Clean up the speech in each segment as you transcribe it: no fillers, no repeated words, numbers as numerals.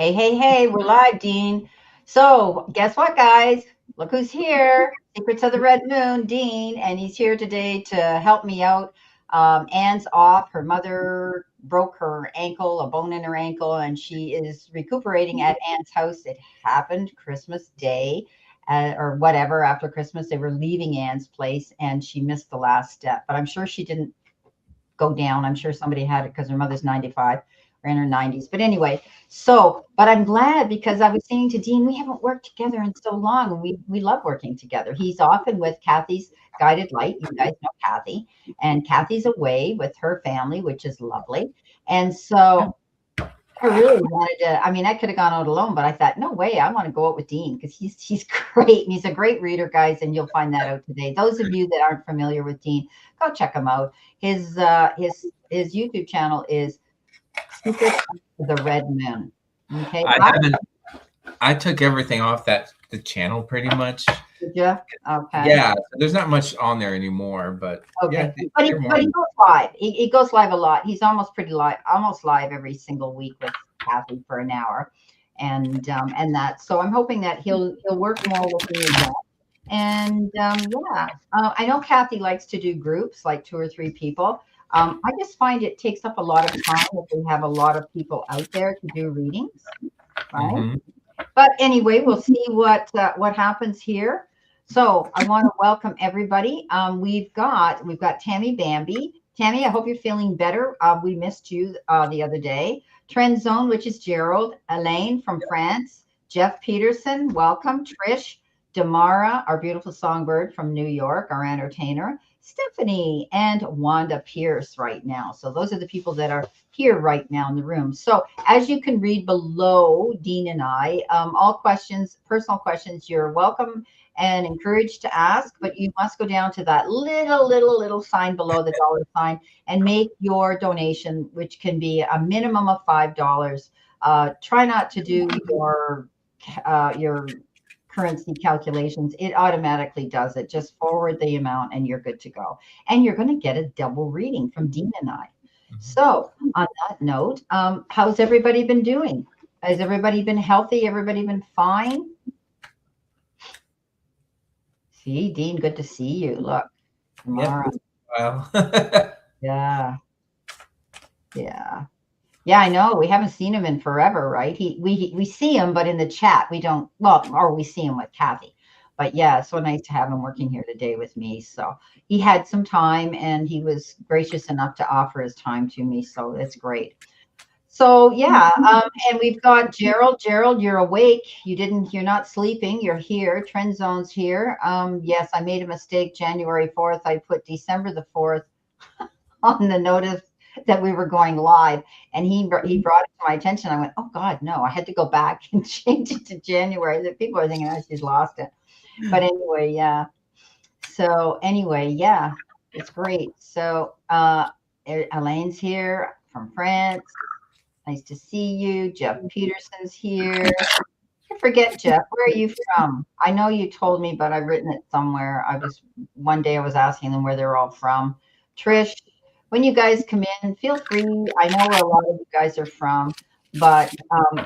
Hey, hey, hey, we're live, Dean. So, guess what, guys? Look who's here. Secrets of the Red Moon, Dean, and he's here today to help me out. Anne's off. Her mother broke her ankle, a bone in her ankle, and she is recuperating at Anne's house. It happened Christmas Day or whatever. After Christmas, they were leaving Anne's place, and she missed the last step. But I'm sure she didn't go down. I'm sure somebody had it because her mother's 95 or in her 90s. But anyway, but I'm glad because I was saying to Dean, we haven't worked together in so long. And we love working together. He's often with Kathy's Guided Light. You guys know Kathy. And Kathy's away with her family, which is lovely. And so I really wanted to. I mean, I could have gone out alone, but I thought, no way, I want to go out with Dean because he's great. And he's a great reader, guys, and you'll find that out today. Those of you that aren't familiar with Dean, go check him out. His YouTube channel is Secrets of the Red Moon. Okay. I haven't. I took everything off the channel pretty much. Did you? Okay. Yeah, there's not much on there anymore, but okay. Yeah, but he goes live. He goes live a lot. He's almost live every single week with Kathy for an hour, and that. So I'm hoping that he'll work more with me again. And I know Kathy likes to do groups, like 2 or 3 people. I just find it takes up a lot of time if we have a lot of people out there to do readings, right? Mm-hmm. But anyway, we'll see what happens here. So I want to welcome everybody. We've got Tammy Bambi. Tammy, I hope you're feeling better. We missed you the other day. Trend Zone, which is Gerald. Elaine from France. Jeff Peterson, welcome. Trish. Damara, our beautiful songbird from New York, our entertainer. Stephanie and Wanda Pierce right now. So those are the people that are here right now in the room. So as you can read below Dean and I, all questions, personal questions, you're welcome and encouraged to ask, but you must go down to that little sign below the dollar sign and make your donation, which can be a minimum of $5. Try not to do your currency calculations. It automatically does it. Just forward the amount and you're good to go. And you're going to get a double reading from Dean and I. So on that note, how's everybody been doing? Has everybody been healthy? Everybody been fine? See, Dean, good to see you. Look, tomorrow. Wow. Yeah. Yeah, I know. We haven't seen him in forever, right? We see him, but in the chat we don't. Well, or we see him with Kathy. But yeah, it's so nice to have him working here today with me. So he had some time, and he was gracious enough to offer his time to me. So it's great. So yeah, and we've got Gerald. Gerald, you're awake. You're not sleeping. You're here. Trend Zone's here. Yes, I made a mistake. January 4th. I put December the 4th on the notice that we were going live, and he brought it to my attention. I went, oh God, no, I had to go back and change it to January. That people are thinking, oh, she's lost it. But anyway, yeah. So anyway, yeah, it's great. So Elaine's here from France. Nice to see you. Jeff Peterson's here. I forget, Jeff, where are you from? I know you told me, but I've written it somewhere. One day I was asking them where they're all from. Trish, when you guys come in, feel free. I know where a lot of you guys are from, but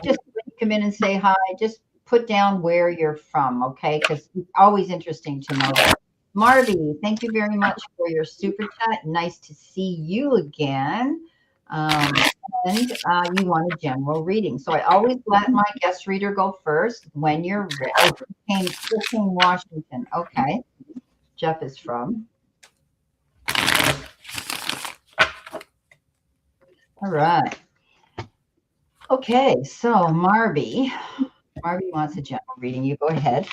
just when you come in and say hi, just put down where you're from, okay? Because it's always interesting to know that. Marby, thank you very much for your super chat. Nice to see you again. And you want a general reading. So I always let my guest reader go first when you're ready. Spokane, Washington. Okay. Jeff is from. All right. Okay, so Marby wants a general reading. You go ahead.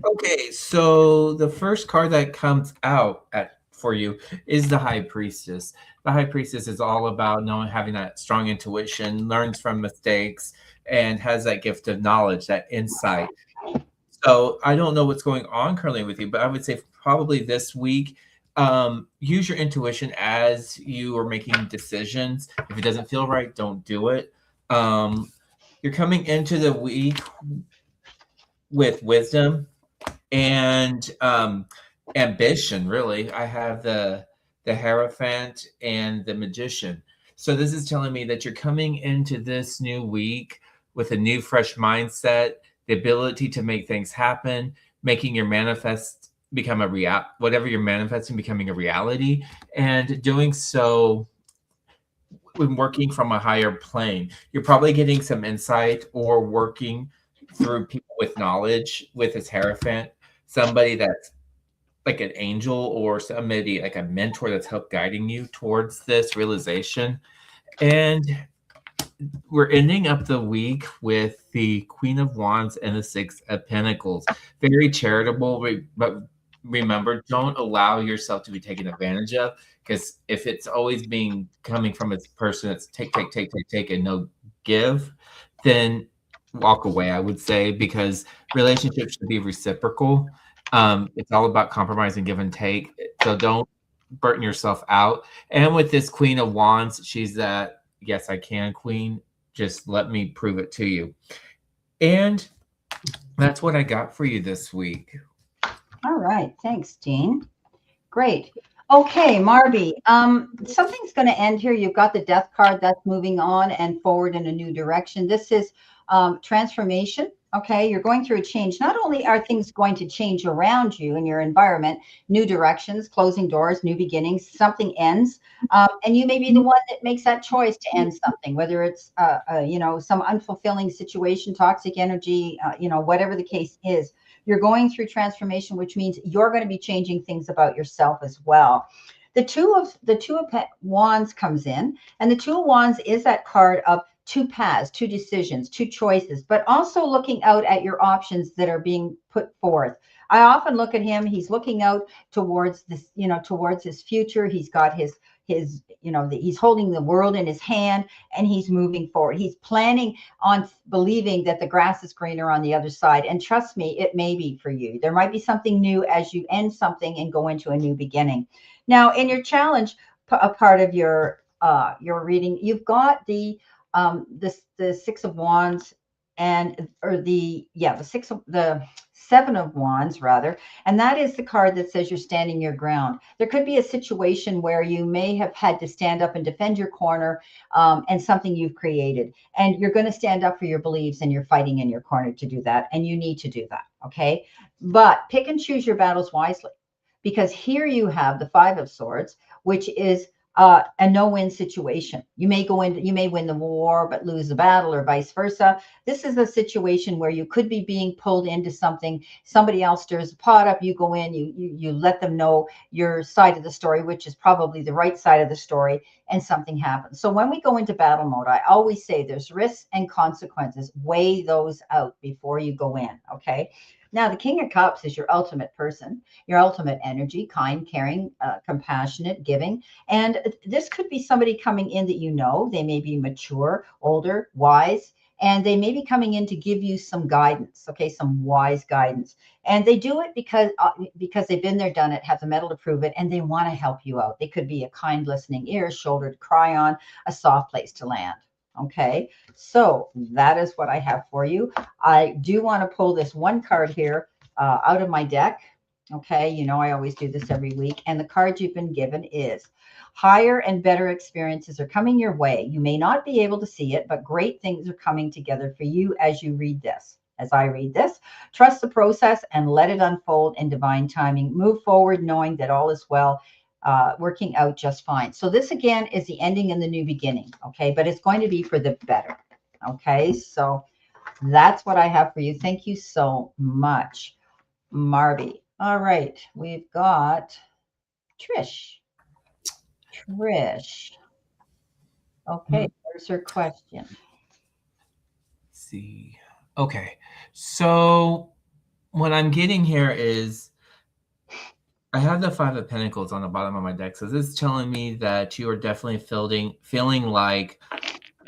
Okay, so the first card that comes out for you is the High Priestess. The High Priestess is all about having that strong intuition, learns from mistakes, and has that gift of knowledge, that insight. So I don't know what's going on currently with you, but I would say probably this week, use your intuition as you are making decisions. If it doesn't feel right, don't do it. You're coming into the week with wisdom and ambition, really. I have the Hierophant and the Magician. So this is telling me that you're coming into this new week with a new, fresh mindset, the ability to make things happen, making your manifest become a whatever you're manifesting becoming a reality, and doing so when working from a higher plane. You're probably getting some insight or working through people with knowledge with this Hierophant, somebody that's like an angel or somebody like a mentor that's helped guiding you towards this realization. And we're ending up the week with the Queen of Wands and the Six of Pentacles. Very charitable, but remember, don't allow yourself to be taken advantage of, because if it's always being coming from a person that's take and no give, then walk away, I would say, because relationships should be reciprocal. It's all about compromise and give and take. So don't burden yourself out. And with this Queen of Wands, she's that yes, I can queen. Just let me prove it to you. And that's what I got for you this week. All right. Thanks, Dean. Great. Okay, Marby, something's going to end here. You've got the death card that's moving on and forward in a new direction. This is transformation. Okay, you're going through a change. Not only are things going to change around you in your environment, new directions, closing doors, new beginnings, something ends. And you may be the one that makes that choice to end something, whether it's, some unfulfilling situation, toxic energy, whatever the case is. You're going through transformation, which means you're going to be changing things about yourself as well. The two of Wands comes in, and the Two of Wands is that card of two paths, two decisions, two choices, but also looking out at your options that are being put forth. I often look at him, he's looking out towards this, towards his future. He's got he's holding the world in his hand and he's moving forward. He's planning on believing that the grass is greener on the other side. And trust me, it may be for you. There might be something new as you end something and go into a new beginning. Now, in your challenge, a part of your reading, you've got the Six of Wands the Seven of Wands rather, and that is the card that says you're standing your ground. There could be a situation where you may have had to stand up and defend your corner, and something you've created, and you're going to stand up for your beliefs, and you're fighting in your corner to do that, and you need to do that. Okay, but pick and choose your battles wisely, because here you have the Five of Swords, which is a no-win situation. You may win the war, but lose the battle, or vice versa. This is a situation where you could be being pulled into something. Somebody else stirs the pot up. You go in, you let them know your side of the story, which is probably the right side of the story, and something happens. So when we go into battle mode, I always say there's risks and consequences. Weigh those out before you go in, okay? Now, the King of Cups is your ultimate person, your ultimate energy, kind, caring, compassionate, giving. And this could be somebody coming in that you know. They may be mature, older, wise, and they may be coming in to give you some guidance, okay, some wise guidance. And they do it because they've been there, done it, have the metal to prove it, and they want to help you out. They could be a kind, listening ear, shoulder to cry on, a soft place to land. Okay, so that is what I have for you. I do want to pull this one card here out of my deck. Okay, I always do this every week. And the card you've been given is higher and better experiences are coming your way. You may not be able to see it, but great things are coming together for you as you read this. As I read this, trust the process and let it unfold in divine timing. Move forward knowing that all is well. Working out just fine. So this again is the ending and the new beginning, okay? But it's going to be for the better, okay? So that's what I have for you. Thank you so much, Marby. All right, we've got Trish. Okay, there's her question. Let's see. Okay, so what I'm getting here is I have the Five of Pentacles on the bottom of my deck. So this is telling me that you are definitely feeling like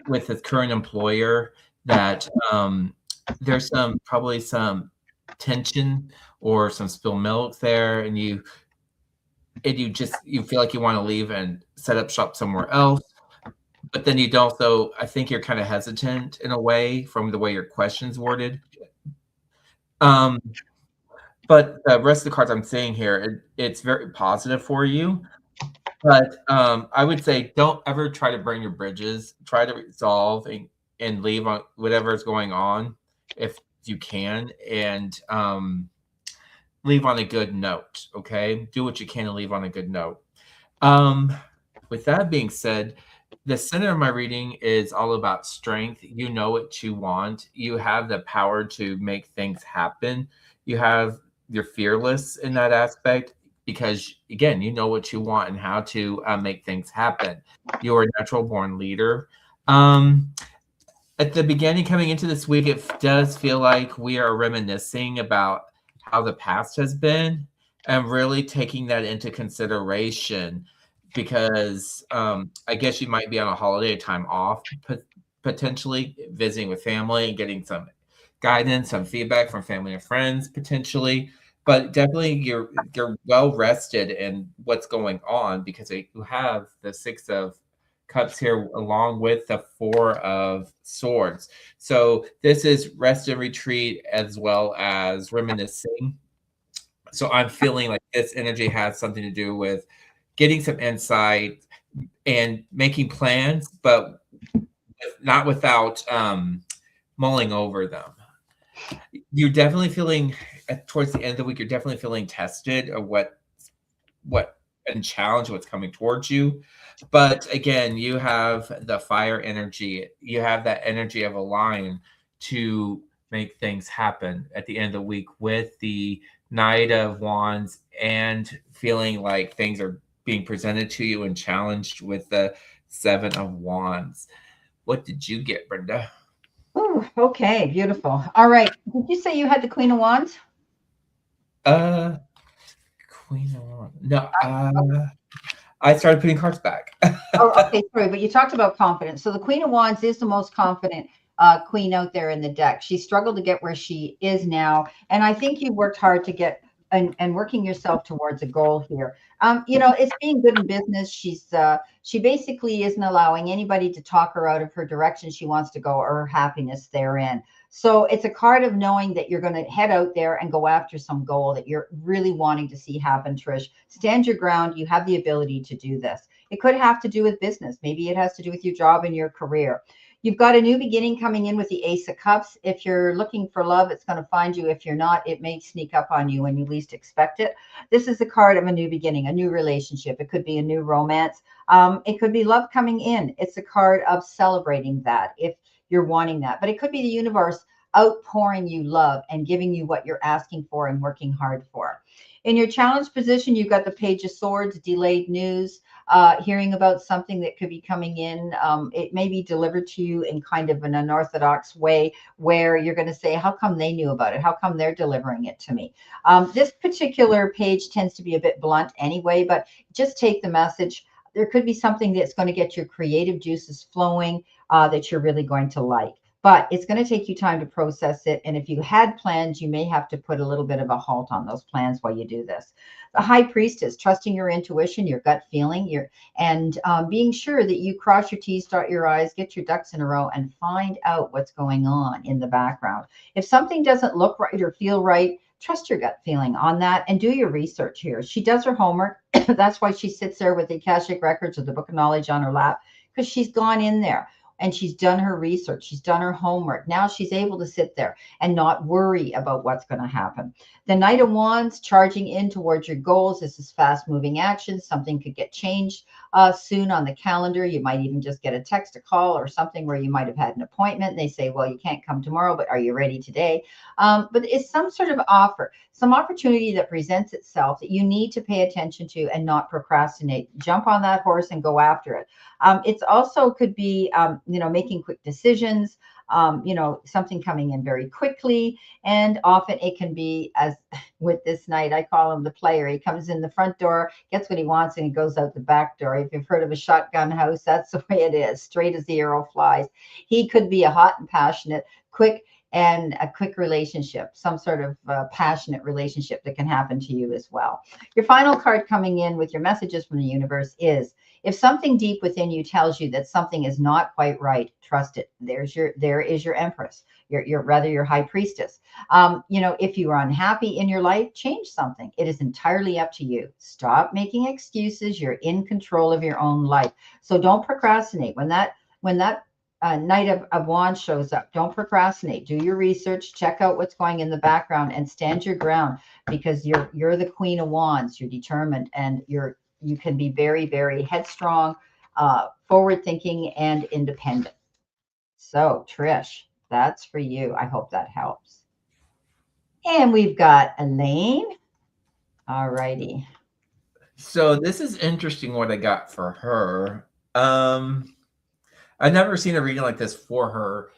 with this current employer that there's probably some tension or some spilled milk there, and you feel like you want to leave and set up shop somewhere else. But then you don't. So I think you're kind of hesitant in a way from the way your question's worded. But the rest of the cards I'm seeing here, it's very positive for you. But I would say don't ever try to burn your bridges. Try to resolve and leave on whatever is going on if you can, and leave on a good note. Okay, do what you can to leave on a good note. Um, with that being said, the center of my reading is all about strength. You know what you want. You have the power to make things happen. You have you're fearless in that aspect because again, you know what you want and how to make things happen. You're a natural born leader. Um, at the beginning, coming into this week, it does feel like we are reminiscing about how the past has been and really taking that into consideration because I guess you might be on a holiday time off, potentially visiting with family and getting some guidance, some feedback from family and friends, potentially. But definitely, you're well rested in what's going on because you have the 6 of Cups here along with the 4 of Swords. So this is rest and retreat as well as reminiscing. So I'm feeling like this energy has something to do with getting some insight and making plans, but not without mulling over them. You're definitely feeling towards the end of the week. You're definitely feeling tested or what and challenge what's coming towards you. But again, you have the fire energy. You have that energy of a lion to make things happen at the end of the week with the Knight of Wands and feeling like things are being presented to you and challenged with the 7 of Wands. What did you get, Brenda? Ooh, okay, beautiful. All right. Did you say you had the Queen of Wands? Uh, Queen of Wands. No, I started putting cards back. Oh, okay, sorry, but you talked about confidence. So the Queen of Wands is the most confident queen out there in the deck. She struggled to get where she is now, and I think you worked hard to get and working yourself towards a goal here. It's being good in business. She basically isn't allowing anybody to talk her out of her direction she wants to go or her happiness therein. So it's a card of knowing that you're going to head out there and go after some goal that you're really wanting to see happen, Trish. Stand your ground. You have the ability to do this. It could have to do with business. Maybe it has to do with your job and your career. You've got a new beginning coming in with the Ace of Cups. If you're looking for love, it's going to find you. If you're not, it may sneak up on you when you least expect it. This is the card of a new beginning, a new relationship. It could be a new romance. It could be love coming in. It's a card of celebrating that if you're wanting that. But it could be the universe outpouring you love and giving you what you're asking for and working hard for. In your challenge position, you've got the Page of Swords, delayed news, hearing about something that could be coming in. It may be delivered to you in kind of an unorthodox way where you're going to say, how come they knew about it? How come they're delivering it to me? This particular page tends to be a bit blunt anyway, but just take the message. There could be something that's going to get your creative juices flowing that you're really going to like. But it's going to take you time to process it. And if you had plans, you may have to put a little bit of a halt on those plans while you do this. The High Priestess, trusting your intuition, your gut feeling, and being sure that you cross your T's, dot your I's, get your ducks in a row, and find out what's going on in the background. If something doesn't look right or feel right, trust your gut feeling on that and do your research here. She does her homework. That's why she sits there with the Akashic Records or the Book of Knowledge on her lap, because she's gone in there and she's done her research. She's done her homework. Now she's able to sit there and not worry about what's going to happen. The Knight of Wands, charging in towards your goals. This is fast moving action. Something could get changed soon on the calendar. You might even just get a text, a call, or something where you might have had an appointment. And they say, well, you can't come tomorrow, but are you ready today? But it's some sort of offer, some opportunity that presents itself that you need to pay attention to and not procrastinate. Jump on that horse and go after it. It's also could be, making quick decisions, something coming in very quickly. And often it can be, as with this Knight, I call him the player. He comes in the front door, gets what he wants, and he goes out the back door. If you've heard of a shotgun house, that's the way it is, straight as the arrow flies. He could be a hot and passionate, quick and a quick relationship, some sort of passionate relationship that can happen to you as well. Your final card coming in with your messages from the universe is, if something deep within you tells you that something is not quite right, trust it. There is your Empress, your High Priestess. If you are unhappy in your life, change something. It is entirely up to you. Stop making excuses. You're in control of your own life. So don't procrastinate. When that Knight of Wands shows up. Don't procrastinate. Do your research. Check out what's going in the background and stand your ground, because you're the Queen of Wands. You're determined, and you can be very, very headstrong, forward thinking, and independent. So Trish, that's for you. I hope that helps. And we've got Elaine. All righty. So this is interesting what I got for her. I've never seen a reading like this for her,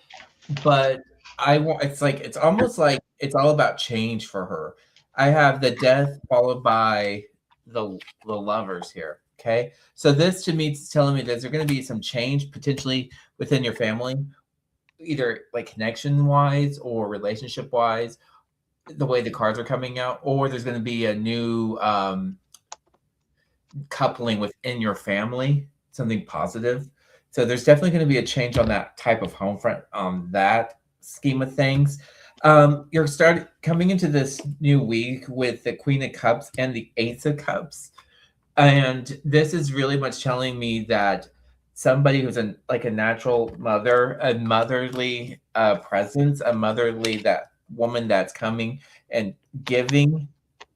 but I want it's almost like it's all about change for her. I have the death followed by the lovers here. Okay. So this to me is telling me that there's going to be some change potentially within your family, either like connection wise or relationship wise, the way the cards are coming out, or there's going to be a new coupling within your family, something positive. So there's definitely going to be a change on that type of home front, on that scheme of things. You're starting coming into this new week with the Queen of Cups and the Ace of Cups, and this is really much telling me that somebody who's like a natural mother, a motherly presence, a motherly that woman that's coming and giving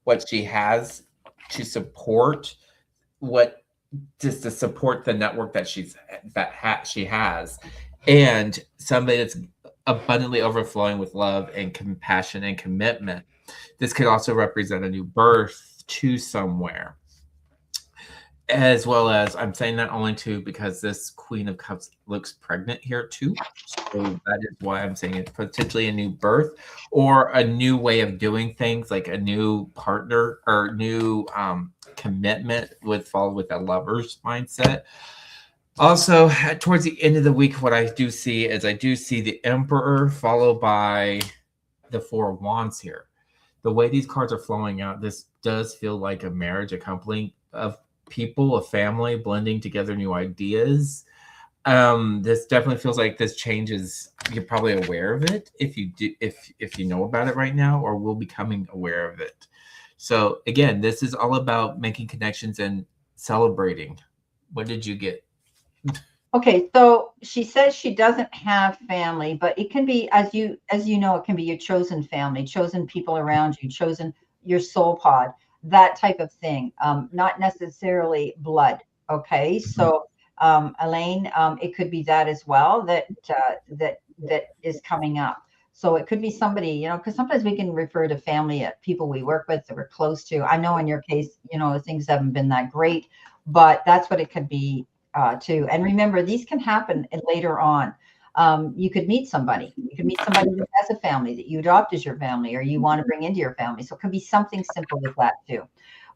what she has to support what just to support the network that she has, and somebody that's abundantly overflowing with love and compassion and commitment. This could also represent a new birth to somewhere, as well as I'm saying that only too because this Queen of Cups looks pregnant here too. So that is why I'm saying it's potentially a new birth or a new way of doing things, like a new partner or new commitment with fall with a lover's mindset. Also, towards the end of the week, what I do see is I do see the Emperor followed by the Four of Wands here. The way these cards are flowing out, this does feel like a marriage, a coupling of people, a family blending together new ideas. This definitely feels like this changes. You're probably aware of it if you do, if you know about it right now, or will becoming aware of it. So again, this is all about making connections and celebrating. What did you get? Okay, so she says she doesn't have family, but it can be, as you know, it can be your chosen family, chosen people around you, chosen your soul pod, that type of thing. Not necessarily blood. Okay, Mhm. so Elaine, it could be that as well that is coming up. So it could be somebody, because sometimes we can refer to family at people we work with that we're close to. I know in your case, things haven't been that great, but that's what it could be too. And remember, these can happen later on. You could meet somebody. You could meet somebody that has a family that you adopt as your family or you want to bring into your family. So it can be something simple as that too.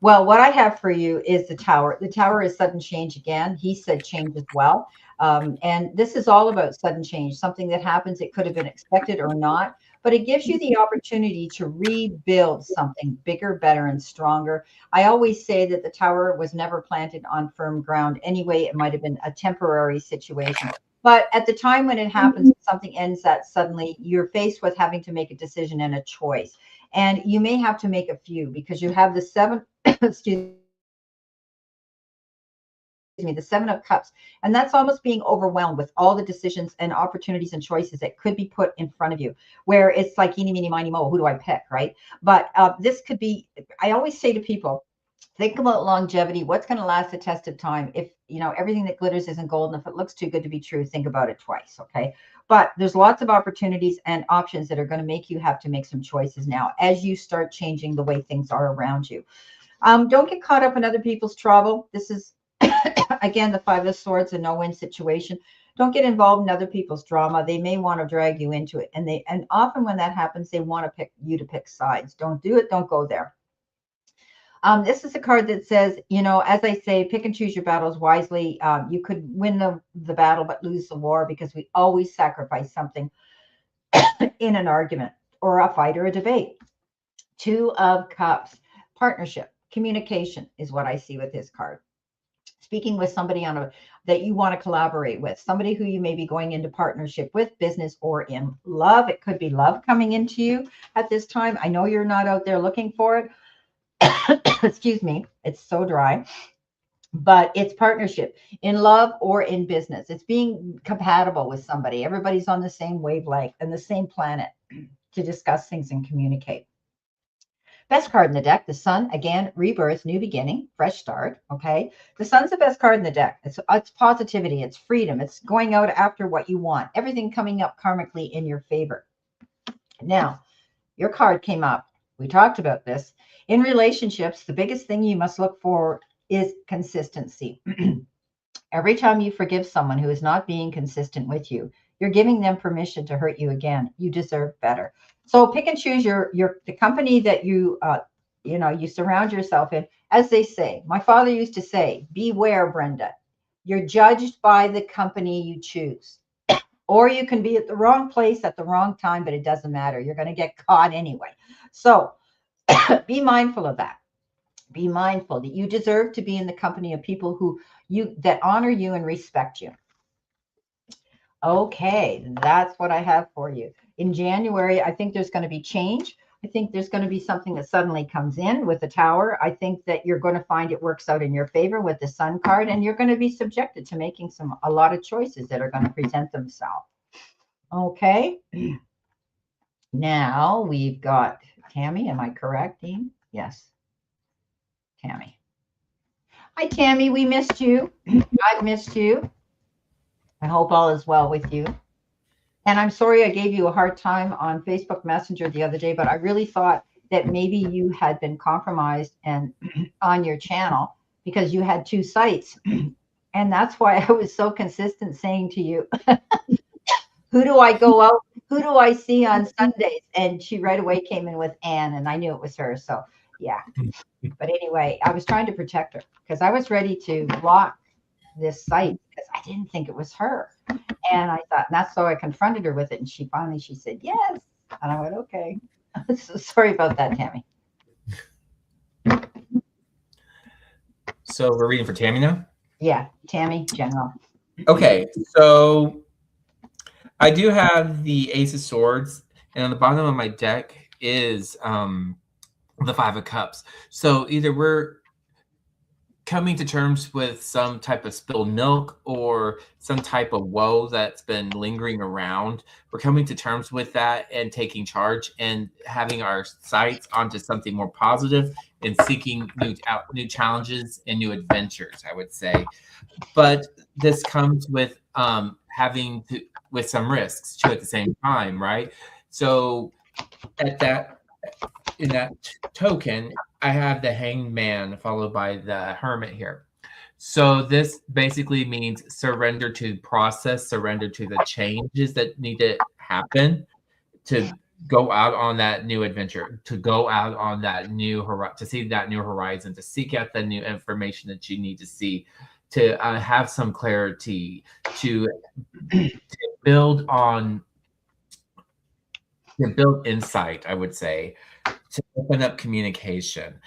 Well, what I have for you is the Tower. The Tower is sudden change again. He said change as well. And this is all about sudden change, something that happens. It could have been expected or not, but it gives you the opportunity to rebuild something bigger, better, and stronger. I always say that the tower was never planted on firm ground anyway. It might have been a temporary situation. But at the time when it happens, something ends that suddenly you're faced with having to make a decision and a choice. And you may have to make a few because you have the seven, excuse me, the Seven of Cups. And that's almost being overwhelmed with all the decisions and opportunities and choices that could be put in front of you, where it's like eeny, meeny, miny, mo, who do I pick, right? But this could be, I always say to people, think about longevity. What's going to last the test of time? If everything that glitters isn't gold, and if it looks too good to be true, think about it twice. Okay. But there's lots of opportunities and options that are going to make you have to make some choices now as you start changing the way things are around you. Don't get caught up in other people's trouble. This is again the Five of Swords, a no-win situation. Don't get involved in other people's drama. They may want to drag you into it, and often when that happens, they want to pick you to pick sides. Don't do it. Don't go there. This is a card that says, as I say, pick and choose your battles wisely. You could win the battle but lose the war, because we always sacrifice something in an argument or a fight or a debate. Two of Cups, partnership, communication is what I see with this card. Speaking with somebody that you want to collaborate with, somebody who you may be going into partnership with, business or in love. It could be love coming into you at this time. I know you're not out there looking for it. Excuse me, it's so dry. but it's partnership in love or in business. It's being compatible with somebody. Everybody's on the same wavelength and the same planet to discuss things and communicate. Best card in the deck, the Sun. Again, rebirth, new beginning, fresh start. Okay. The Sun's the best card in the deck. It's positivity. It's freedom. It's going out after what you want. Everything coming up karmically in your favor. Now, your card came up. We talked about this. In relationships, the biggest thing you must look for is consistency. Every time you forgive someone who is not being consistent with you, you're giving them permission to hurt you again. You deserve better. So pick and choose the company that you surround yourself in. As they say, my father used to say, beware, Brenda. You're judged by the company you choose. Or you can be at the wrong place at the wrong time, but it doesn't matter. You're going to get caught anyway. So be mindful of that. Be mindful that you deserve to be in the company of people that honor you and respect you. Okay, that's what I have for you. In January, I think there's going to be change. I think there's going to be something that suddenly comes in with the Tower. I think that you're going to find it works out in your favor with the Sun card, and you're going to be subjected to making a lot of choices that are going to present themselves. Okay. Now we've got Tammy. Am I correct, Dean? Yes. Tammy. Hi, Tammy. We missed you. I've missed you. I hope all is well with you. And I'm sorry I gave you a hard time on Facebook Messenger the other day, but I really thought that maybe you had been compromised and on your channel because you had two sites. And that's why I was so consistent saying to you, who do I go out? Who do I see on Sundays? And she right away came in with Anne, and I knew it was her. So, yeah. But anyway, I was trying to protect her because I was ready to block this site because I didn't think it was her. And I thought, and that's so I confronted her with it. And she said, yes. And I went, okay. So sorry about that, Tammy. So we're reading for Tammy now? Yeah, Tammy, general. Okay, so I do have the Ace of Swords, and on the bottom of my deck is the Five of Cups. So either we're coming to terms with some type of spilled milk or some type of woe that's been lingering around. We're coming to terms with that and taking charge and having our sights onto something more positive and seeking new challenges and new adventures, I would say. But this comes with with some risks too at the same time, right? So in that token, I have the Hanged Man followed by the Hermit here. So this basically means surrender to process, surrender to the changes that need to happen to go out on that new adventure, to go out on that to see that new horizon, to seek out the new information that you need to see, to have some clarity, to build insight, I would say, to open up communication.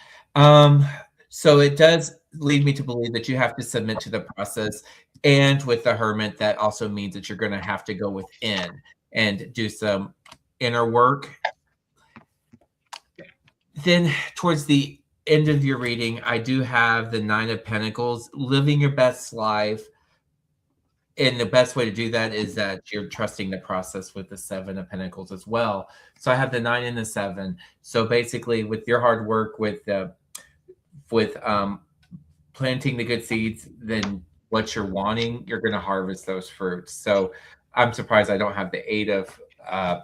So it does lead me to believe that you have to submit to the process. And with the Hermit, that also means that you're going to have to go within and do some inner work. Then towards the end of your reading, I do have the Nine of Pentacles, living your best life. And the best way to do that is that you're trusting the process with the Seven of Pentacles as well. So I have the 9 and the 7. So basically, with your hard work, with planting the good seeds, then what you're wanting, you're going to harvest those fruits. So I'm surprised I don't have the 8 of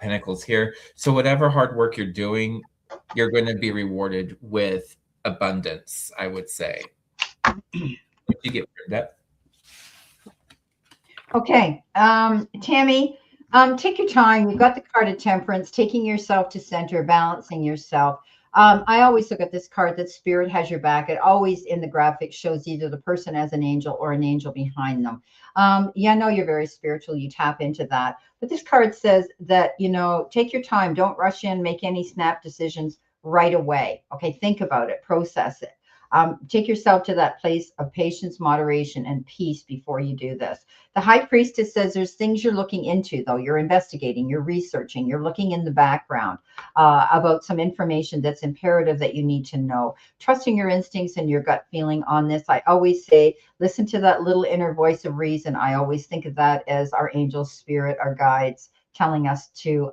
Pentacles here. So whatever hard work you're doing, you're going to be rewarded with abundance, I would say. What do you get from that? Okay, Tammy, take your time. You've got the card of Temperance, taking yourself to center, balancing yourself. I always look at this card that Spirit has your back. It always in the graphic shows either the person as an angel or an angel behind them. Yeah, I know you're very spiritual. You tap into that. But this card says that, take your time. Don't rush in, make any snap decisions right away. Okay, think about it, process it. Take yourself to that place of patience, moderation, and peace before you do this. The high priestess says there's things you're looking into, though. You're investigating, you're researching, you're looking in the background about some information that's imperative that you need to know. Trusting your instincts and your gut feeling on this. I always say, listen to that little inner voice of reason. I always think of that as our angel spirit, our guides telling us to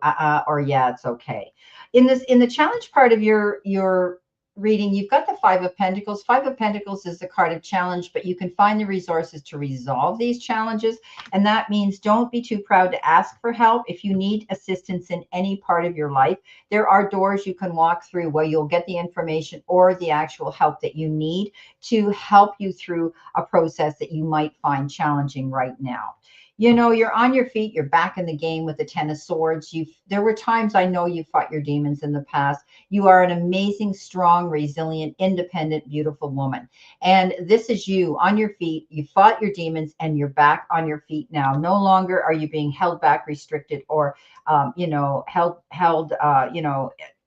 or yeah, it's okay. In the challenge part of your reading, you've got the Five of Pentacles. Five of Pentacles is the card of challenge, but you can find the resources to resolve these challenges. And that means don't be too proud to ask for help. If you need assistance in any part of your life, there are doors you can walk through where you'll get the information or the actual help that you need to help you through a process that you might find challenging right now. You know, you're on your feet, you're back in the game with the Ten of Swords. There were times I know you fought your demons in the past. You are an amazing, strong, resilient, independent, beautiful woman. And this is you on your feet. You fought your demons and you're back on your feet now. No longer are you being held back, restricted, or, held,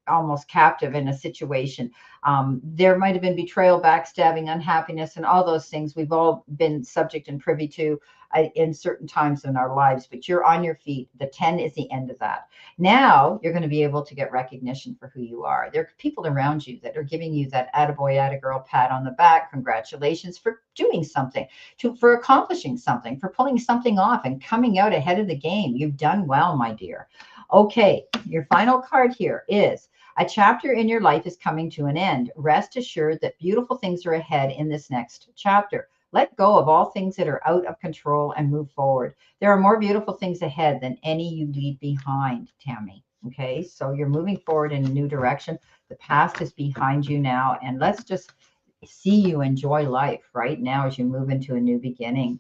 almost captive in a situation. There might have been betrayal, backstabbing, unhappiness, and all those things we've all been subject and privy to in certain times in our lives, but you're on your feet. The 10 is the end of that. Now you're going to be able to get recognition for who you are. There are people around you that are giving you that attaboy, attagirl pat on the back. Congratulations for doing something, for accomplishing something, for pulling something off and coming out ahead of the game. You've done well, my dear. Okay, your final card here is a chapter in your life is coming to an end. Rest assured that beautiful things are ahead in this next chapter. Let go of all things that are out of control and move forward. There are more beautiful things ahead than any you leave behind, Tammy. Okay, so you're moving forward in a new direction. The past is behind you now, and let's just see you enjoy life right now as you move into a new beginning.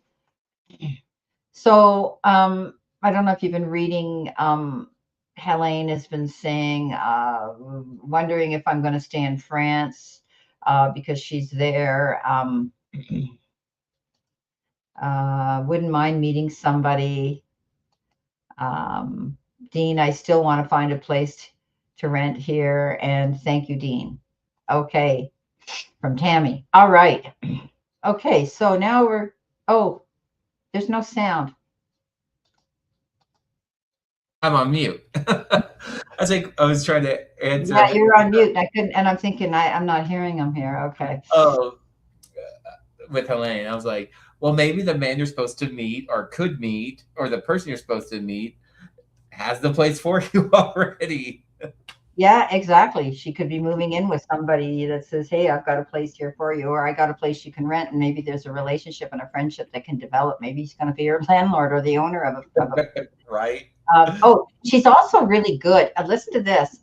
So, I don't know if you've been reading. Helene has been saying, wondering if I'm going to stay in France because she's there. Wouldn't mind meeting somebody. Dean, I still want to find a place to rent here. And thank you, Dean. Okay, from Tammy. All right. Okay, so now oh, there's no sound. I'm on mute. I was trying to answer. Yeah, you're on mute. I couldn't, and I'm thinking I'm not hearing them here. Okay. Oh, with Helene, I was like, well, maybe the man you're supposed to meet or could meet, or the person you're supposed to meet has the place for you already. Yeah, exactly. She could be moving in with somebody that says, hey, I've got a place here for you, or I got a place you can rent. And maybe there's a relationship and a friendship that can develop. Maybe he's going to be your landlord or the owner of a right. She's also really good. Listen to this.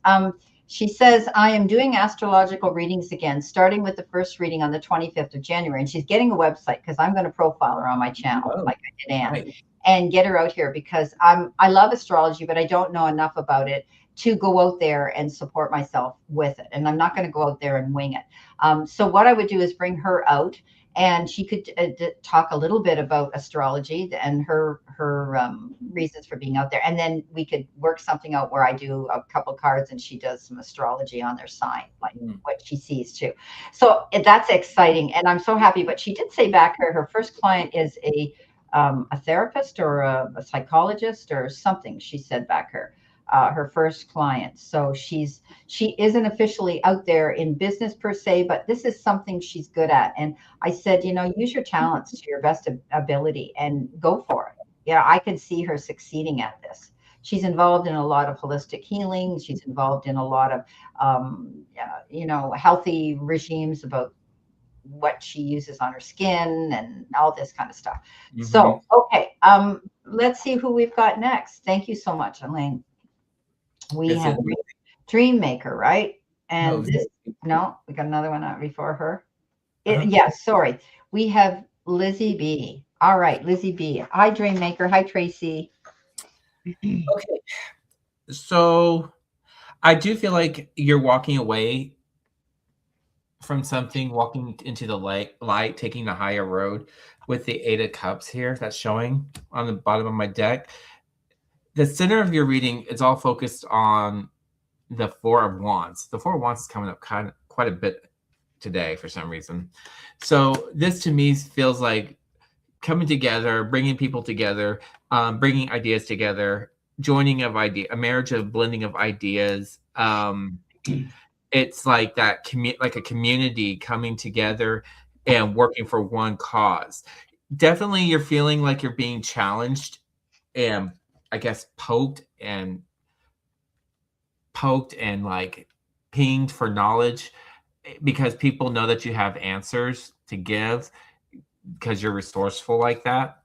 She says, I am doing astrological readings again, starting with the first reading on the 25th of January. And she's getting a website because I'm going to profile her on my channel, like I did Anne, right, and get her out here because I love astrology, but I don't know enough about it to go out there and support myself with it. And I'm not going to go out there and wing it. So what I would do is bring her out, and she could talk a little bit about astrology and her reasons for being out there. And then we could work something out where I do a couple cards and she does some astrology on their sign, like what she sees too. So that's exciting. And I'm so happy. But she did say back her first client is a therapist or a psychologist or something, she said back her first client. So she isn't officially out there in business per se, but this is something she's good at. And I said, use your talents to your best ability and go for it. Yeah, I can see her succeeding at this. She's involved in a lot of holistic healing. She's involved in a lot of, healthy regimes about what she uses on her skin and all this kind of stuff. Mm-hmm. So, okay. Let's see who we've got next. Thank you so much, Elaine. We have Dream Maker, right? And we got another one out before her. Yes, sorry. We have Lizzie B. All right, Lizzie B. Hi, Dream Maker. Hi, Tracy. Okay. So I do feel like you're walking away from something, walking into the light, taking the higher road with the Eight of Cups here that's showing on the bottom of my deck. The center of your reading is all focused on the Four of Wands. The Four of Wands is coming up quite a bit today for some reason. So this to me feels like coming together, bringing people together, bringing ideas together, joining of idea, a marriage of blending of ideas. It's like that like a community coming together and working for one cause. Definitely, you're feeling like you're being challenged and I guess poked and like pinged for knowledge because people know that you have answers to give because you're resourceful like that.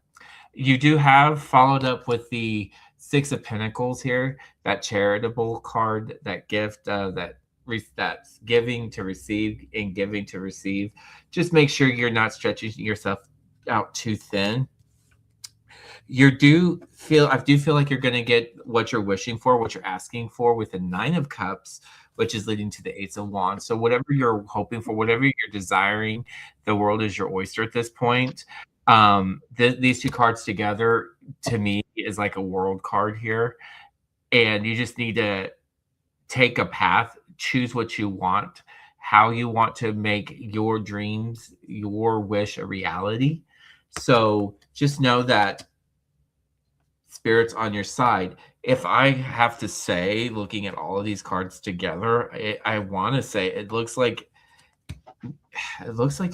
You do have followed up with the Six of Pentacles here, that charitable card, that gift, that's giving to receive and giving to receive. Just make sure you're not stretching yourself out too thin. I do feel like you're going to get what you're wishing for, what you're asking for with the Nine of Cups, which is leading to the Ace of Wands. So whatever you're hoping for, whatever you're desiring, the world is your oyster at this point. These two cards together to me is like a world card here, and you just need to take a path, choose what you want, how you want to make your dreams, your wish a reality. So just know that spirits on your side. If I have to say, looking at all of these cards together, I want to say it looks like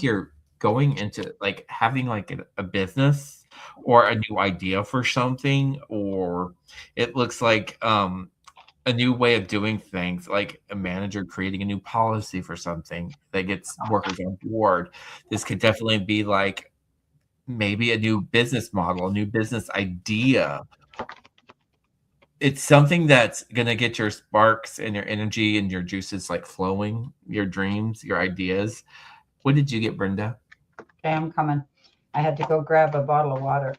you're going into like having like a business or a new idea for something, or it looks like a new way of doing things, like a manager creating a new policy for something that gets workers on board. This could definitely be like maybe a new business model, a new business idea. It's something that's gonna get your sparks and your energy and your juices like flowing, your dreams, your ideas. What did you get, Brenda? Okay, I'm coming. I had to go grab a bottle of water.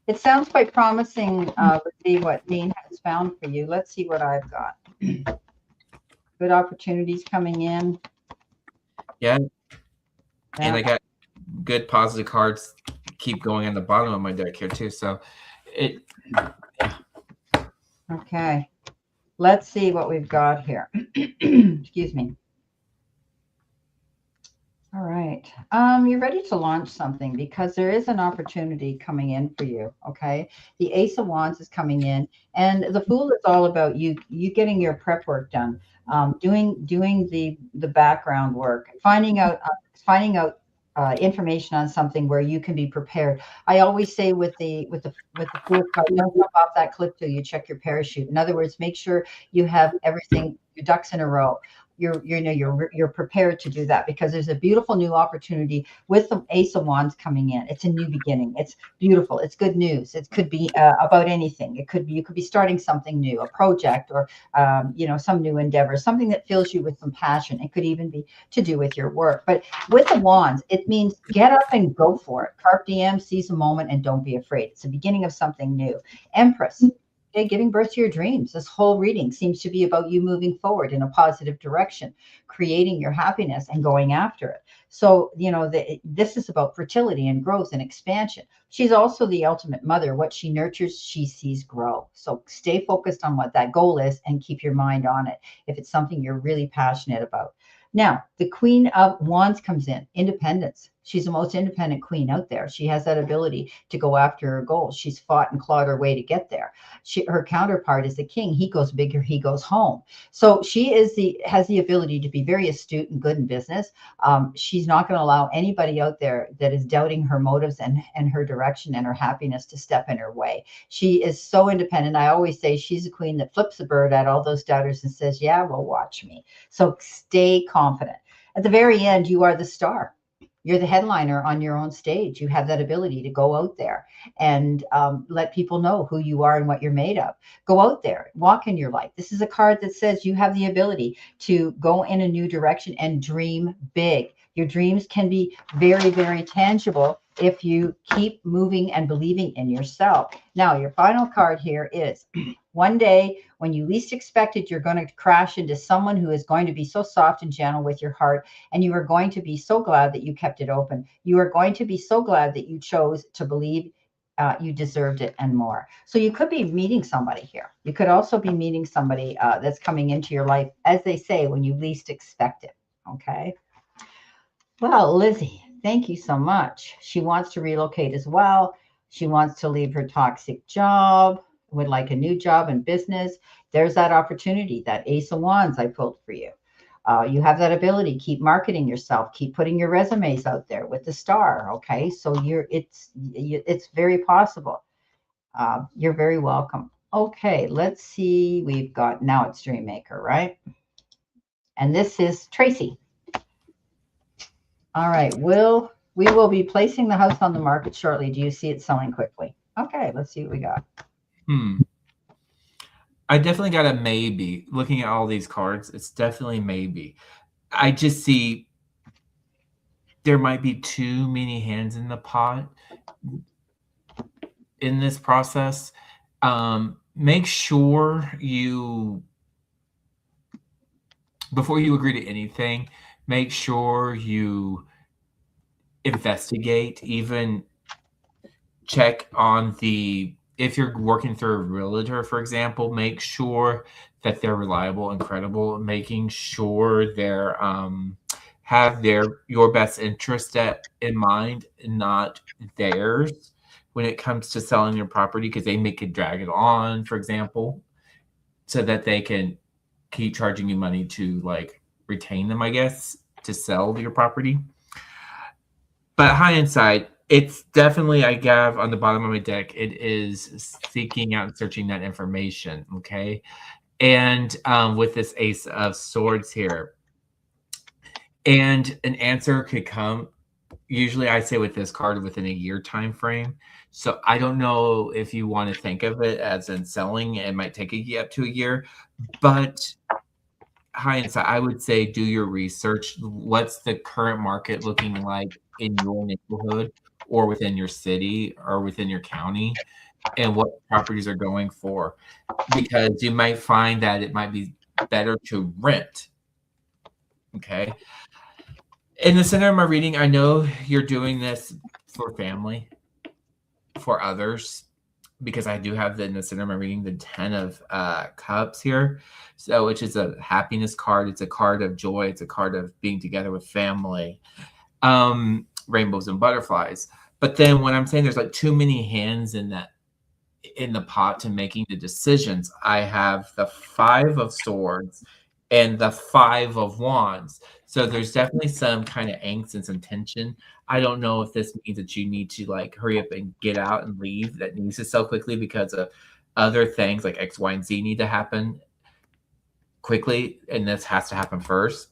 It sounds quite promising. Let's see what Dean has found for you. Let's see what I've got. Good opportunities coming in. Yeah, and Yeah. I got good positive cards keep going on the bottom of my deck here too. So it Okay. Let's see what we've got here. Excuse me. All right. You're ready to launch something because there is an opportunity coming in for you. Okay. The Ace of Wands is coming in, and the Fool is all about you getting your prep work done, doing the background work, finding out information on something where you can be prepared. I always say with the Fool card, don't jump off that cliff till you check your parachute. In other words, make sure you have everything, your ducks in a row. You're prepared to do that because there's a beautiful new opportunity with the Ace of Wands coming in. It's a new beginning. It's beautiful. It's good news. It could be about anything. It could be you could be starting something new, a project, or some new endeavor, something that fills you with some passion. It could even be to do with your work. But with the Wands, it means get up and go for it. Carpe diem, seize a moment, and don't be afraid. It's the beginning of something new. Empress. Okay, giving birth to your dreams. This whole reading seems to be about you moving forward in a positive direction, creating your happiness and going after it. So, this is about fertility and growth and expansion. She's also the ultimate mother. What she nurtures, she sees grow. So stay focused on what that goal is and keep your mind on it if it's something you're really passionate about. Now, the Queen of Wands comes in, independence. She's the most independent queen out there. She has that ability to go after her goals. She's fought and clawed her way to get there. Her counterpart is the king. He goes bigger, he goes home. So she has the ability to be very astute and good in business. She's not going to allow anybody out there that is doubting her motives and her direction and her happiness to step in her way. She is so independent. I always say she's a queen that flips a bird at all those doubters and says, yeah, well, watch me. So stay confident. At the very end, you are the star. You're the headliner on your own stage. You have that ability to go out there and let people know who you are and what you're made of. Go out there, walk in your life. This is a card that says you have the ability to go in a new direction and dream big. Your dreams can be very, very tangible if you keep moving and believing in yourself. Now, your final card here is one day when you least expect it, you're going to crash into someone who is going to be so soft and gentle with your heart, and you are going to be so glad that you kept it open. You are going to be so glad that you chose to believe you deserved it and more. So you could be meeting somebody here. You could also be meeting somebody that's coming into your life, as they say, when you least expect it. Okay. Well, Lizzie, thank you so much. She wants to relocate as well. She wants to leave her toxic job, would like a new job in business. There's that opportunity, that Ace of Wands I pulled for you. You have that ability. Keep marketing yourself. Keep putting your resumes out there with the star. Okay, so it's very possible. You're very welcome. Okay, let's see. We've got now it's Dreammaker, right? And this is Tracy. All right. We will be placing the house on the market shortly. Do you see it selling quickly? Okay, let's see what we got. I definitely got a maybe. Looking at all these cards, it's definitely maybe. I just see there might be too many hands in the pot in this process. Make sure you, before you agree to anything, make sure you investigate, even check on if you're working through a realtor, for example, make sure that they're reliable and credible, making sure they're have your best interest in mind and not theirs when it comes to selling your property, because they could drag it on, for example, so that they can keep charging you money to like retain them, I guess, to sell your property. But hindsight, it's definitely, I have on the bottom of my deck, it is seeking out and searching that information. Okay. And with this Ace of Swords here, and an answer could come, usually I say with this card, within a year time frame. So I don't know if you want to think of it as in selling, it might take up to a year, but hindsight, I would say do your research. What's the current market looking like in your neighborhood or within your city or within your county, and what properties are going for? Because you might find that it might be better to rent. Okay. In the center of my reading, I know you're doing this for family, for others, because I do have in the center of my reading the 10 of Cups here, so which is a happiness card. It's a card of joy. It's a card of being together with family, rainbows and butterflies. But then when I'm saying there's like too many hands in the pot to making the decisions, I have the 5 of Swords and the 5 of Wands. So there's definitely some kind of angst and some tension. I don't know if this means that you need to like hurry up and get out and leave, that needs to sell quickly because of other things like X, Y, and Z need to happen quickly, and this has to happen first.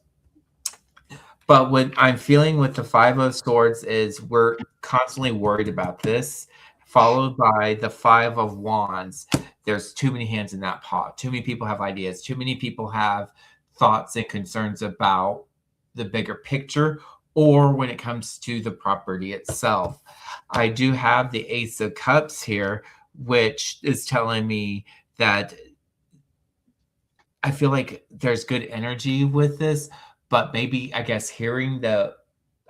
But what I'm feeling with the 5 of Swords is we're constantly worried about this, followed by the 5 of Wands. There's too many hands in that pot. Too many people have ideas. Too many people have thoughts and concerns about the bigger picture, or when it comes to the property itself. I do have the Ace of Cups here, which is telling me that I feel like there's good energy with this, but maybe, I guess, hearing the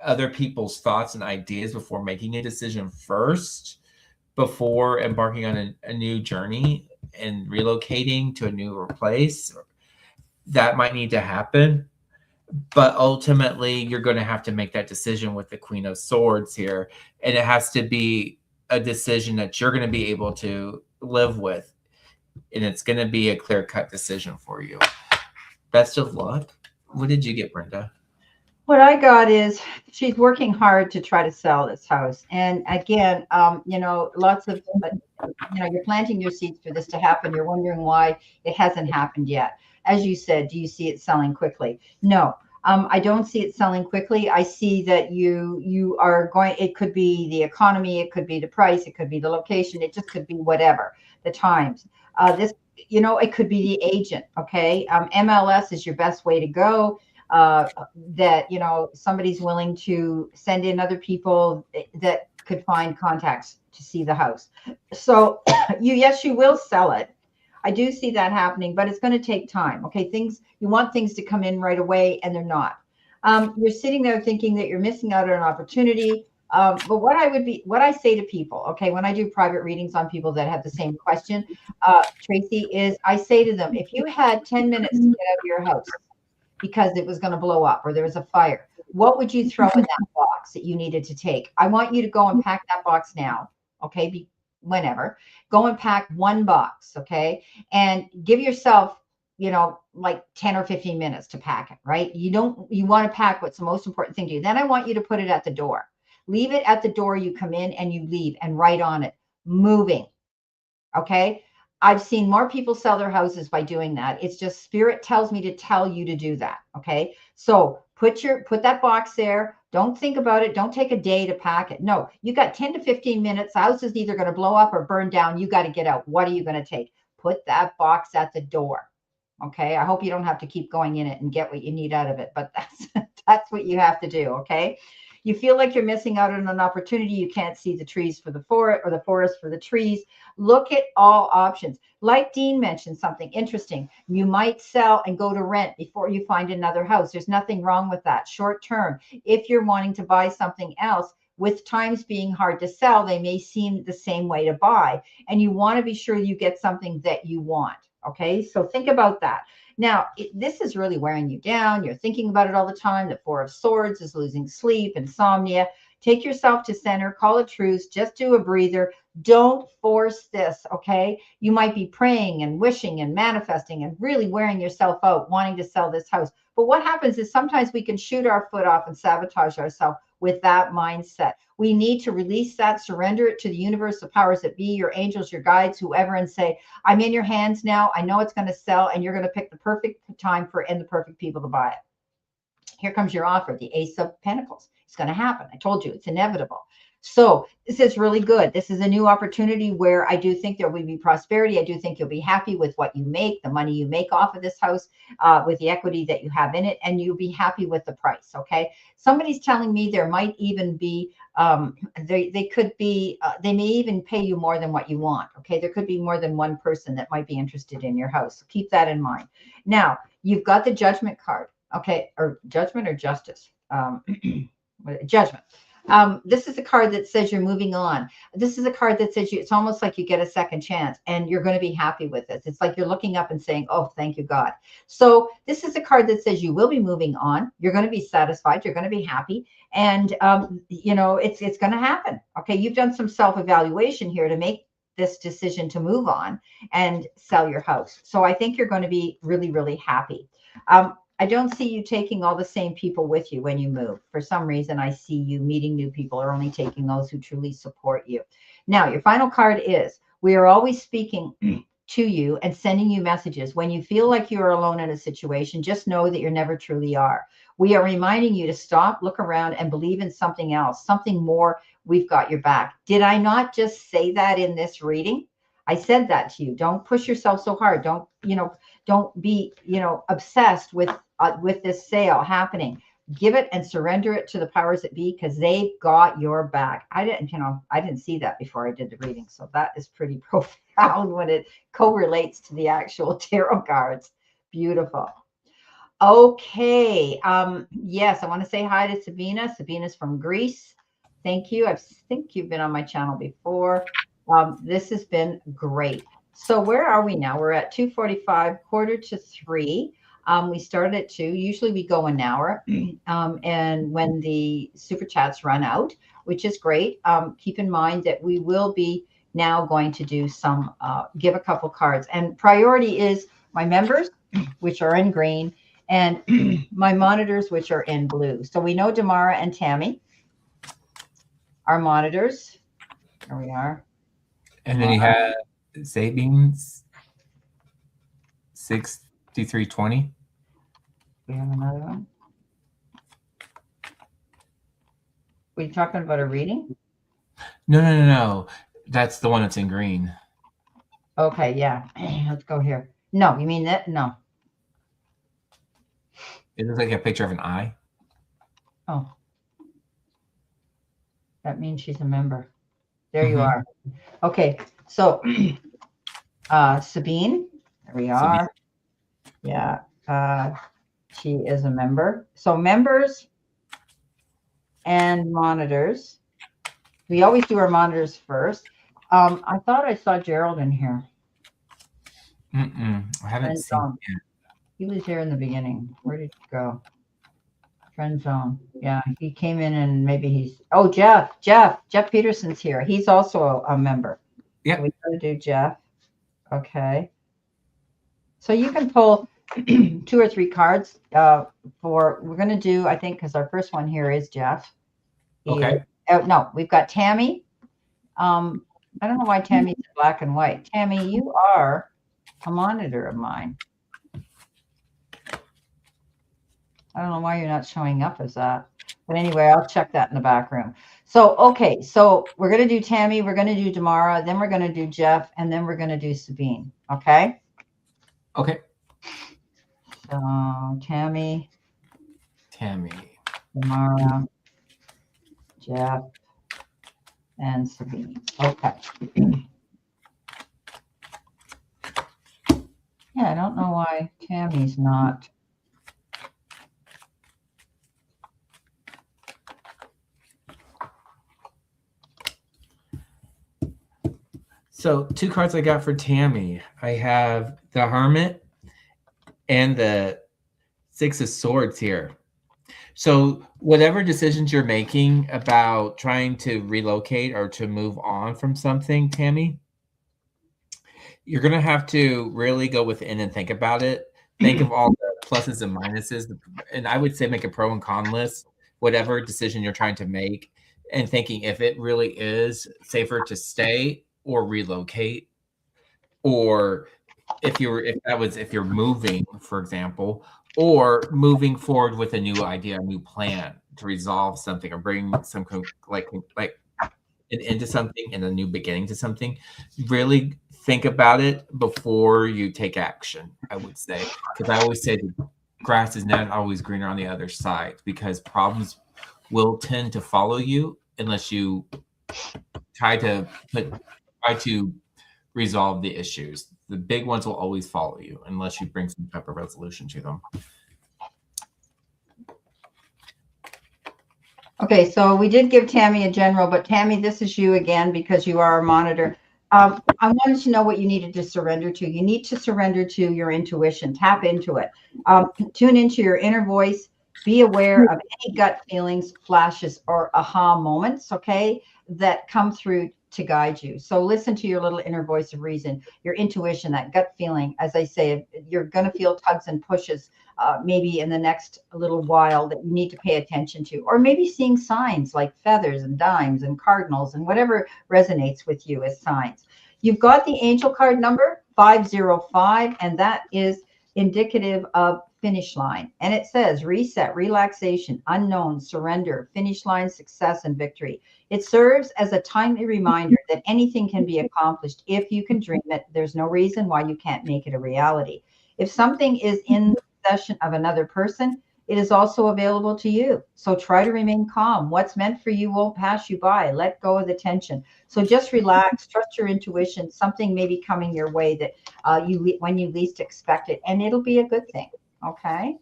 other people's thoughts and ideas before making a decision first, before embarking on a new journey and relocating to a newer place, that might need to happen. But ultimately, you're going to have to make that decision with the Queen of Swords here. And it has to be a decision that you're going to be able to live with. And it's going to be a clear-cut decision for you. Best of luck. What did you get, Brenda? What I got is she's working hard to try to sell this house. And again, lots of, you're planting your seeds for this to happen. You're wondering why it hasn't happened yet. As you said, do you see it selling quickly? No, I don't see it selling quickly. I see that you are going, it could be the economy, it could be the price, it could be the location, it just could be whatever, the times. It could be the agent, okay? MLS is your best way to go. That somebody's willing to send in other people that could find contacts to see the house. So you will sell it. I do see that happening, but it's going to take time. Okay, you want things to come in right away, and they're not. You're sitting there thinking that you're missing out on an opportunity. But what I say to people, okay, when I do private readings on people that have the same question, Tracy, is I say to them, if you had 10 minutes to get out of your house, because it was going to blow up or there was a fire, what would you throw in that box that you needed to take? I want you to go and pack that box now. Okay. Whenever, go and pack one box. Okay. And give yourself, like 10 or 15 minutes to pack it, right? You want to pack what's the most important thing to you. Then I want you to put it at the door. Leave it at the door. You come in and you leave and write on it, moving. Okay. I've seen more people sell their houses by doing that. It's just spirit tells me to tell you to do that. Okay. So put that box there. Don't think about it. Don't take a day to pack it. No, you got 10 to 15 minutes. The house is either going to blow up or burn down. You got to get out. What are you going to take? Put that box at the door. Okay. I hope you don't have to keep going in it and get what you need out of it, but that's what you have to do. Okay. You feel like you're missing out on an opportunity. You can't see the trees for the forest or the forest for the trees. Look at all options. Like Dean mentioned something interesting. You might sell and go to rent before you find another house. There's nothing wrong with that. Short term, if you're wanting to buy something else, with times being hard to sell, they may seem the same way to buy. And you want to be sure you get something that you want. Okay, so think about that. Now, this is really wearing you down. You're thinking about it all the time. The Four of Swords is losing sleep, insomnia. Take yourself to center, call a truce, just do a breather. Don't force this, okay? You might be praying and wishing and manifesting and really wearing yourself out, wanting to sell this house. But what happens is sometimes we can shoot our foot off and sabotage ourselves with that mindset. We need to release that, surrender it to the universe, the powers that be, your angels, your guides, whoever, and say, I'm in your hands now. I know it's going to sell, and you're going to pick the perfect time and the perfect people to buy it. Here comes your offer, the Ace of Pentacles. It's going to happen. I told you, it's inevitable. So this is really good. This is a new opportunity where I do think there will be prosperity. I do think you'll be happy with what you make, the money you make off of this house, with the equity that you have in it, and you'll be happy with the price. Okay. Somebody's telling me there might even be, they may even pay you more than what you want. Okay. There could be more than one person that might be interested in your house. So keep that in mind. Now you've got the Judgment card. Okay. Or Judgment or Justice. Judgment. This is a card that says you're moving on. This is a card that says it's almost like you get a second chance and you're going to be happy with this. It's like you're looking up and saying, oh, thank you, God. So this is a card that says you will be moving on. You're going to be satisfied. You're going to be happy. And, it's going to happen. Okay. You've done some self-evaluation here to make this decision to move on and sell your house. So I think you're going to be really, really happy. I don't see you taking all the same people with you when you move. For some reason, I see you meeting new people or only taking those who truly support you. Now, your final card is, we are always speaking to you and sending you messages. When you feel like you're alone in a situation, just know that you never truly are. We are reminding you to stop, look around, and believe in something else, something more. We've got your back. Did I not just say that in this reading? I said that to you. Don't push yourself so hard. Don't be, obsessed with this sale happening. Give it and surrender it to the powers that be, because they've got your back. I didn't see that before I did the reading. So that is pretty profound when it correlates to the actual tarot cards. Beautiful. Okay. Yes, I want to say hi to Sabina. Sabina's from Greece. Thank you. I think you've been on my channel before. This has been great. So where are we now? We're at 2:45, 2:45. We start at 2. Usually we go an hour. And when the super chats run out, which is great, keep in mind that we will be now going to do some, give a couple cards. And priority is my members, which are in green, and my monitors, which are in blue. So we know Damara and Tammy are monitors. There we are. And then you have savings 6320. We have another one. Were you talking about a reading? No. That's the one that's in green. Okay, yeah. Let's go here. No, you mean that? No. It looks like a picture of an eye. Oh. That means she's a member. There you are. Okay, so Sabine, there we are. Yeah, she is a member. So members and monitors. We always do our monitors first. I thought I saw Gerald in here. I haven't seen him yet. He was here in the beginning. Where did he go? Friend zone. Yeah, he came in and maybe he's. Oh, Jeff Peterson's here. He's also a member. Yeah. So we got to do Jeff. Okay. So you can pull 2 or 3 cards for. We're going to do. I think because our first one here is Jeff. Okay. No, we've got Tammy. I don't know why Tammy's in black and white. Tammy, you are a monitor of mine. I don't know why you're not showing up as that. But anyway, I'll check that in the back room. So, okay. So we're going to do Tammy. We're going to do Damara. Then we're going to do Jeff. And then we're going to do Sabine. Okay? Okay. So, Tammy. Damara. Jeff. And Sabine. Okay. Yeah, I don't know why Tammy's not. So 2 cards I got for Tammy. I have the Hermit and the 6 of Swords here. So whatever decisions you're making about trying to relocate or to move on from something, Tammy, you're going to have to really go within and think about it. Think of all the pluses and minuses. And I would say make a pro and con list, whatever decision you're trying to make, and thinking if it really is safer to stay or relocate, or if you're moving, for example, or moving forward with a new idea, a new plan to resolve something or bring some like an end to something and a new beginning to something. Really think about it before you take action, I would say, because I always say the grass is not always greener on the other side, because problems will tend to follow you unless you try to resolve the issues. The big ones will always follow you unless you bring some type of resolution to them. Okay, so we did give Tammy a general, but Tammy, this is you again because you are a monitor. I wanted to know what you needed to surrender to. You need to surrender to your intuition. Tap into it. Tune into your inner voice. Be aware of any gut feelings, flashes, or aha moments, okay, that come through to guide you. So listen to your little inner voice of reason, your intuition, that gut feeling. As I say, you're going to feel tugs and pushes maybe in the next little while that you need to pay attention to, or maybe seeing signs like feathers and dimes and cardinals and whatever resonates with you as signs. You've got the angel card number 505, and that is indicative of finish line. And it says reset, relaxation, unknown, surrender, finish line, success, and victory. It serves as a timely reminder that anything can be accomplished if you can dream it. There's no reason why you can't make it a reality. If something is in the possession of another person, it is also available to you. So try to remain calm. What's meant for you won't pass you by. Let go of the tension. So just relax, trust your intuition. Something may be coming your way that when you least expect it, and it'll be a good thing. Okay.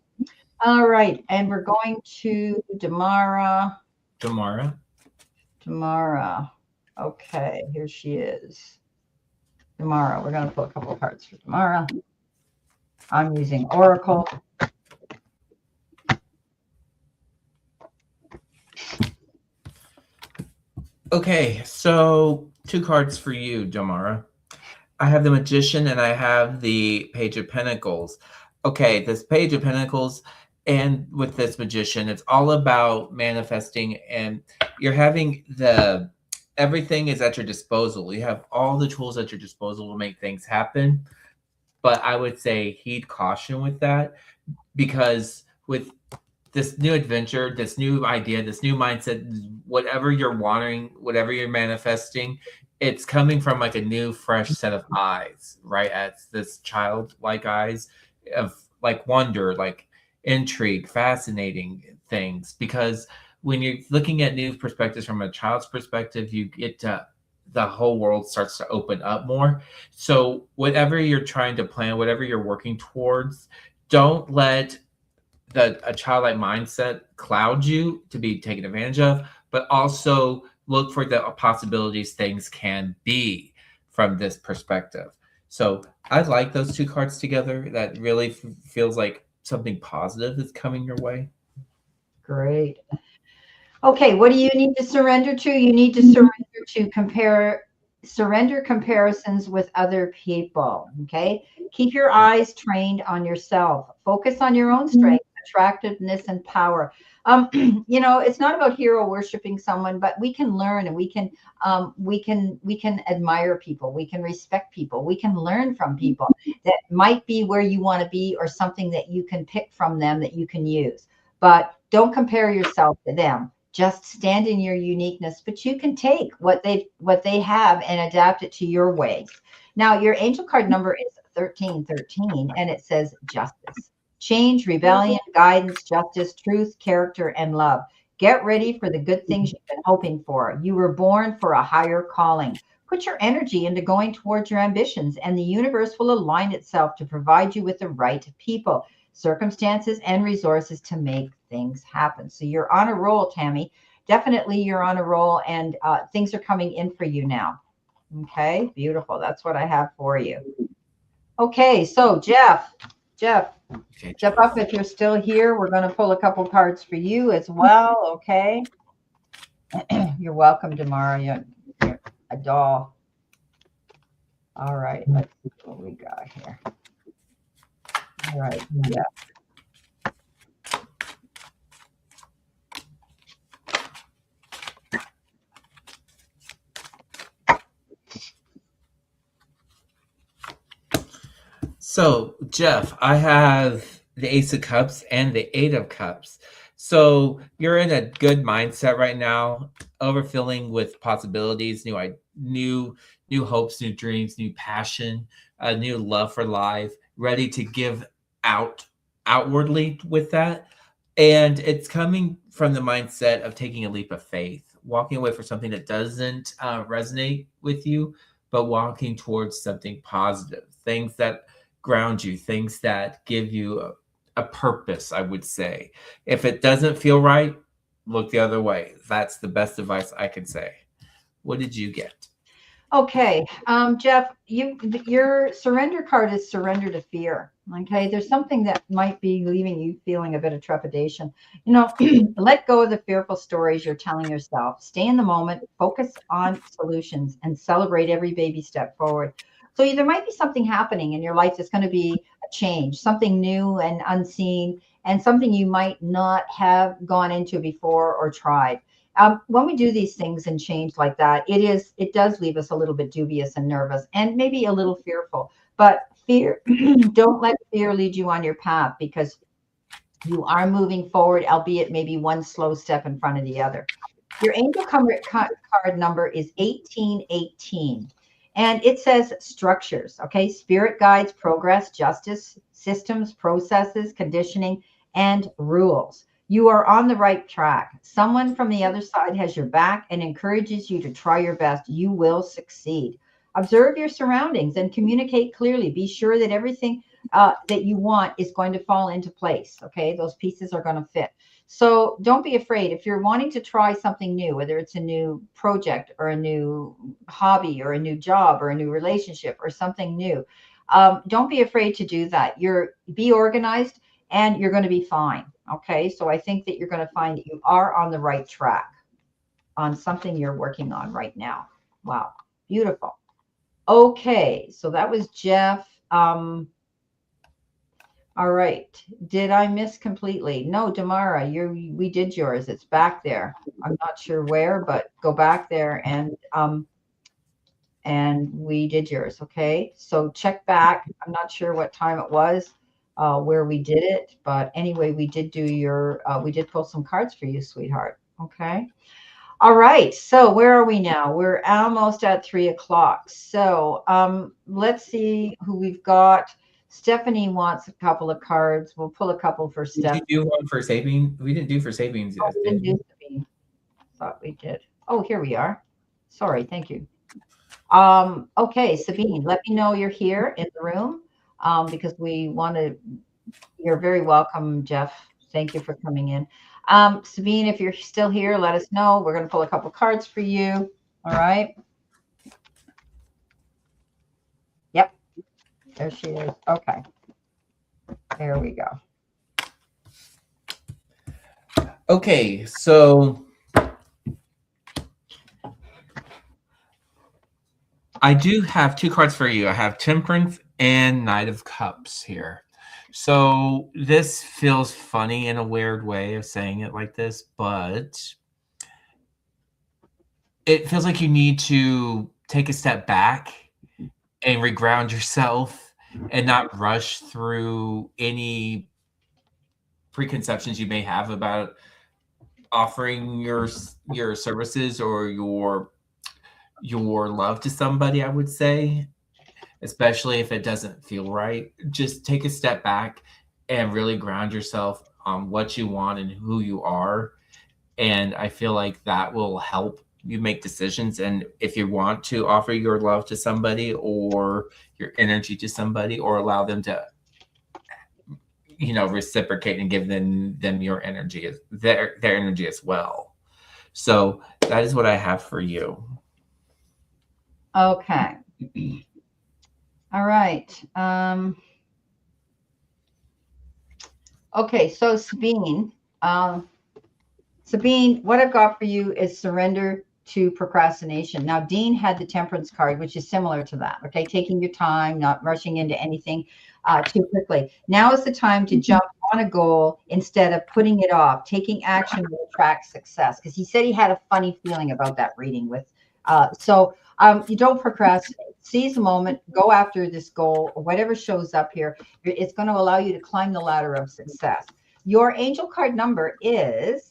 All right. And we're going to Damara. Okay. Here she is. Damara. We're going to pull a couple of cards for Damara. I'm using Oracle. Okay. So 2 cards for you, Damara. I have the Magician and I have the Page of Pentacles. Okay, this Page of Pentacles and with this Magician, it's all about manifesting, and you're having everything is at your disposal. You have all the tools at your disposal to make things happen. But I would say heed caution with that, because with this new adventure, this new idea, this new mindset, whatever you're wanting, whatever you're manifesting, it's coming from like a new, fresh set of eyes, right? As this childlike eyes of like wonder, like intrigue, fascinating things. Because when you're looking at new perspectives from a child's perspective, you get to the whole world starts to open up more. So whatever you're trying to plan, whatever you're working towards, don't let a childlike mindset cloud you to be taken advantage of, but also look for the possibilities things can be from this perspective. So I like those two cards together. That really feels like something positive is coming your way. Great. Okay, what do you need to surrender to? You need to surrender to surrender comparisons with other people. Okay, keep your eyes trained on yourself. Focus on your own strength, attractiveness, and power. It's not about hero worshiping someone, but we can learn and we can admire people, we can respect people, we can learn from people that might be where you want to be or something that you can pick from them that you can use. But don't compare yourself to them, just stand in your uniqueness, but you can take what they have and adapt it to your ways. Now your angel card number is 1313, and it says justice, change, rebellion, guidance, justice, truth, character, and love. Get ready for the good things you've been hoping for. You were born for a higher calling. Put your energy into going towards your ambitions, and the universe will align itself to provide you with the right people, circumstances, and resources to make things happen. So you're on a roll, Tammy. Definitely you're on a roll, and things are coming in for you now. Okay, beautiful. That's what I have for you. Okay, so Jeff, Okay. step up if you're still here. We're going to pull a couple cards for you as well. Okay, you're welcome, Damara. You're a doll. All right, let's see what we got here. All right, yeah. So, Jeff, I have the Ace of Cups and the Eight of Cups. So, you're in a good mindset right now, overfilling with possibilities, new hopes, new dreams, new passion, a new love for life, ready to give out outwardly with that. And it's coming from the mindset of taking a leap of faith, walking away from something that doesn't resonate with you, but walking towards something positive, things that ground you, things that give you a purpose, I would say. If it doesn't feel right, look the other way. That's the best advice I can say. What did you get? Okay, Jeff, your surrender card is surrender to fear. Okay, there's something that might be leaving you feeling a bit of trepidation. Let go of the fearful stories you're telling yourself. Stay in the moment, focus on solutions, and celebrate every baby step forward. So there might be something happening in your life that's going to be a change, something new and unseen, and something you might not have gone into before or tried. When we do these things and change like that, it does leave us a little bit dubious and nervous and maybe a little fearful. But fear, don't let fear lead you on your path, because you are moving forward, albeit maybe one slow step in front of the other. Your angel card number is 1818, and it says structures. Okay, spirit guides, progress, justice, systems, processes, conditioning, and rules. You are on the right track. Someone from the other side has your back and encourages you to try your best. You will succeed. Observe your surroundings and communicate clearly. Be sure that everything that you want is going to fall into place. Okay, those pieces are going to fit. So don't be afraid. If you're wanting to try something new, whether it's a new project or a new hobby or a new job or a new relationship or something new, don't be afraid to do that. Be organized, and you're going to be fine. Okay, so I think that you're going to find that you are on the right track on something you're working on right now. Wow, beautiful. Okay, so that was Jeff. All right. Did I miss completely? No, Damara, we did yours. It's back there. I'm not sure where, but go back there and we did yours. Okay. So check back. I'm not sure what time it was, where we did it, but anyway, we did we did pull some cards for you, sweetheart. Okay. All right. So where are we now? We're almost at 3 o'clock. So let's see who we've got. Stephanie wants a couple of cards. We'll pull a couple for Did Stephanie. you do one for Sabine? We didn't do for Sabine's Oh, yet, we did didn't we? do Sabine. Thought we did. Oh, here we are. Sorry. Thank you. Okay, Sabine, let me know you're here in the room, because we want to. You're very welcome, Jeff. Thank you for coming in. Sabine, if you're still here, let us know. We're going to pull a couple cards for you. All right. Yep. There she is. Okay. There we go. Okay, so I do have two cards for you. I have Temperance and Knight of Cups here. So this feels funny in a weird way of saying it like this, but it feels like you need to take a step back and reground yourself and not rush through any preconceptions you may have about offering your services or your love to somebody, I would say, especially if it doesn't feel right. Just take a step back and really ground yourself on what you want and who you are. And I feel like that will help you make decisions. And if you want to offer your love to somebody or your energy to somebody or allow them to, reciprocate and give them your energy, their energy as well. So that is what I have for you. Okay. All right. Okay, so Sabine, what I've got for you is surrender to procrastination. Now, Dean had the temperance card, which is similar to that. Okay, taking your time, not rushing into anything too quickly. Now is the time to jump on a goal instead of putting it off. Taking action will attract success. Because he said he had a funny feeling about that reading with. You don't procrastinate. Seize the moment, go after this goal, or whatever shows up here. It's going to allow you to climb the ladder of success. Your angel card number is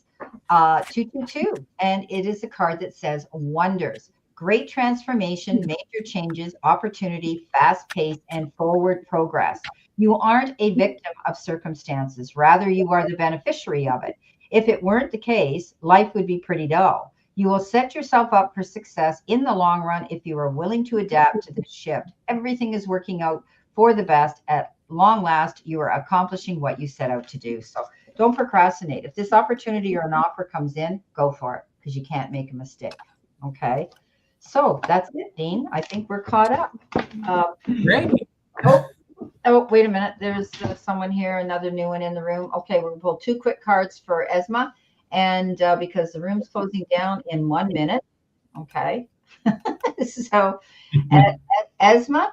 222, and it is a card that says wonders, great transformation, major changes, opportunity, fast pace, and forward progress. You aren't a victim of circumstances, rather you are the beneficiary of it. If it weren't the case, life would be pretty dull. You will set yourself up for success in the long run if you are willing to adapt to this shift. Everything is working out for the best. At long last, you are accomplishing what you set out to do. So don't procrastinate. If this opportunity or an offer comes in, go for it because you can't make a mistake. Okay. So that's it, Dean. I think we're caught up. Great. Oh, wait a minute. There's someone here, another new one in the room. Okay, we're going to pull two quick cards for Esma. And because the room's closing down in 1 minute. Okay. So Esma,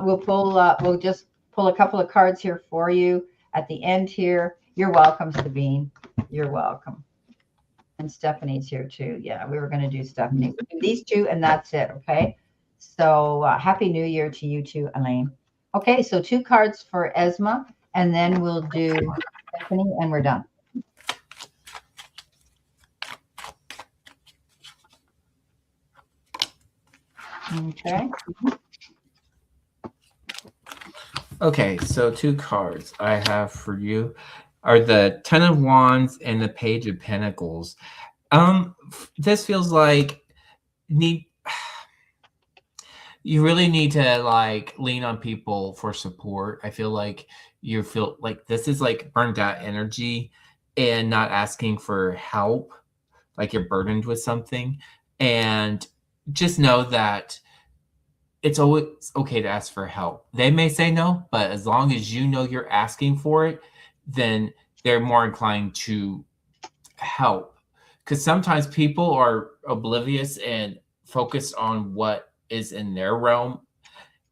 we'll just pull a couple of cards here for you at the end here. You're welcome, Sabine. You're welcome. And Stephanie's here too. Yeah, we were going to do Stephanie. We'll do these two and that's it. Okay. So Happy New Year to you too, Elaine. Okay, so two cards for Esma, and then we'll do Stephanie, and we're done. Okay. Okay, so two cards I have for you are the Ten of Wands and the Page of Pentacles. This feels like you really need to like lean on people for support. I feel like you feel like this is like burned out energy and not asking for help, like you're burdened with something. And just know that it's always okay to ask for help. They may say no, but as long as you know you're asking for it, then they're more inclined to help. Because sometimes people are oblivious and focused on what is in their realm.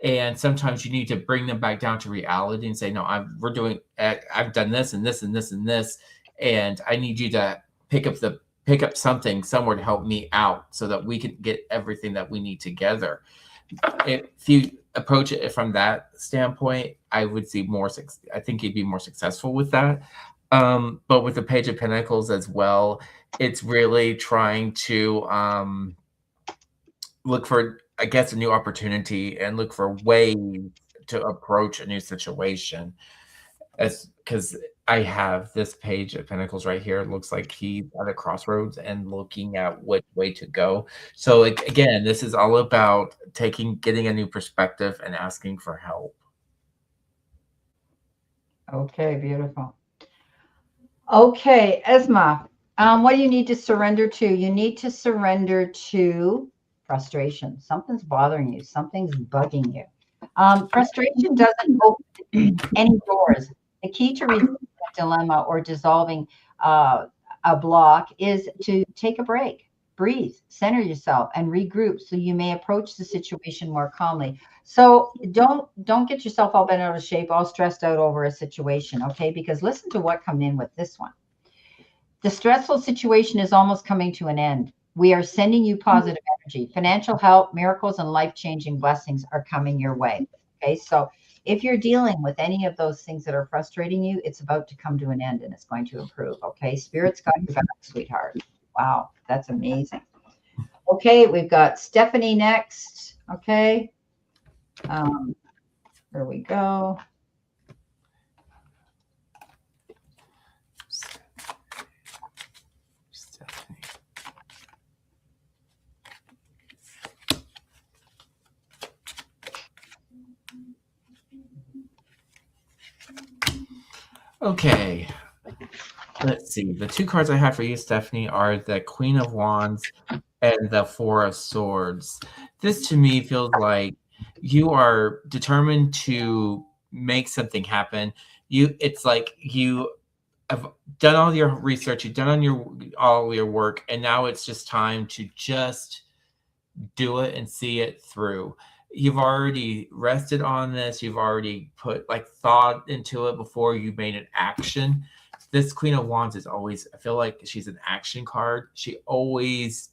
And sometimes you need to bring them back down to reality and say, no, I've done this and this and this and this. And I need you to pick up something somewhere to help me out so that we can get everything that we need together. If you approach it from that standpoint, I would see more. I think you'd be more successful with that. But with the Page of Pentacles as well, it's really trying to look for, I guess, a new opportunity and look for ways to approach a new situation. Because I have this Page of Pentacles right here. It looks like he's at a crossroads and looking at which way to go. So again, this is all about getting a new perspective and asking for help. Okay, beautiful. Okay, Esma, what do you need to surrender to? You need to surrender to frustration. Something's bothering you. Something's bugging you. Frustration doesn't open any doors. The key to resolving a dilemma or dissolving uh, a block is to take a break, breathe, center yourself, and regroup so you may approach the situation more calmly. So don't get yourself all bent out of shape, all stressed out over a situation, okay? Because listen to what come in with this one. The stressful situation is almost coming to an end. We are sending you positive energy. Financial help, miracles, and life changing blessings are coming your way. Okay. So if you're dealing with any of those things that are frustrating you, it's about to come to an end and it's going to improve. Okay. Spirit's got your back, sweetheart. Wow. That's amazing. Okay. We've got Stephanie next. Okay. Um, here we go. Okay. Let's see. The two cards I have for you, Stephanie, are the Queen of Wands and the Four of Swords. This to me feels like you are determined to make something happen. It's like you have done all your research, you've done all your work, and now it's just time to just do it and see it through. You've already rested on this. You've already put like thought into it before you made an action. This Queen of Wands is always, I feel like she's an action card. She always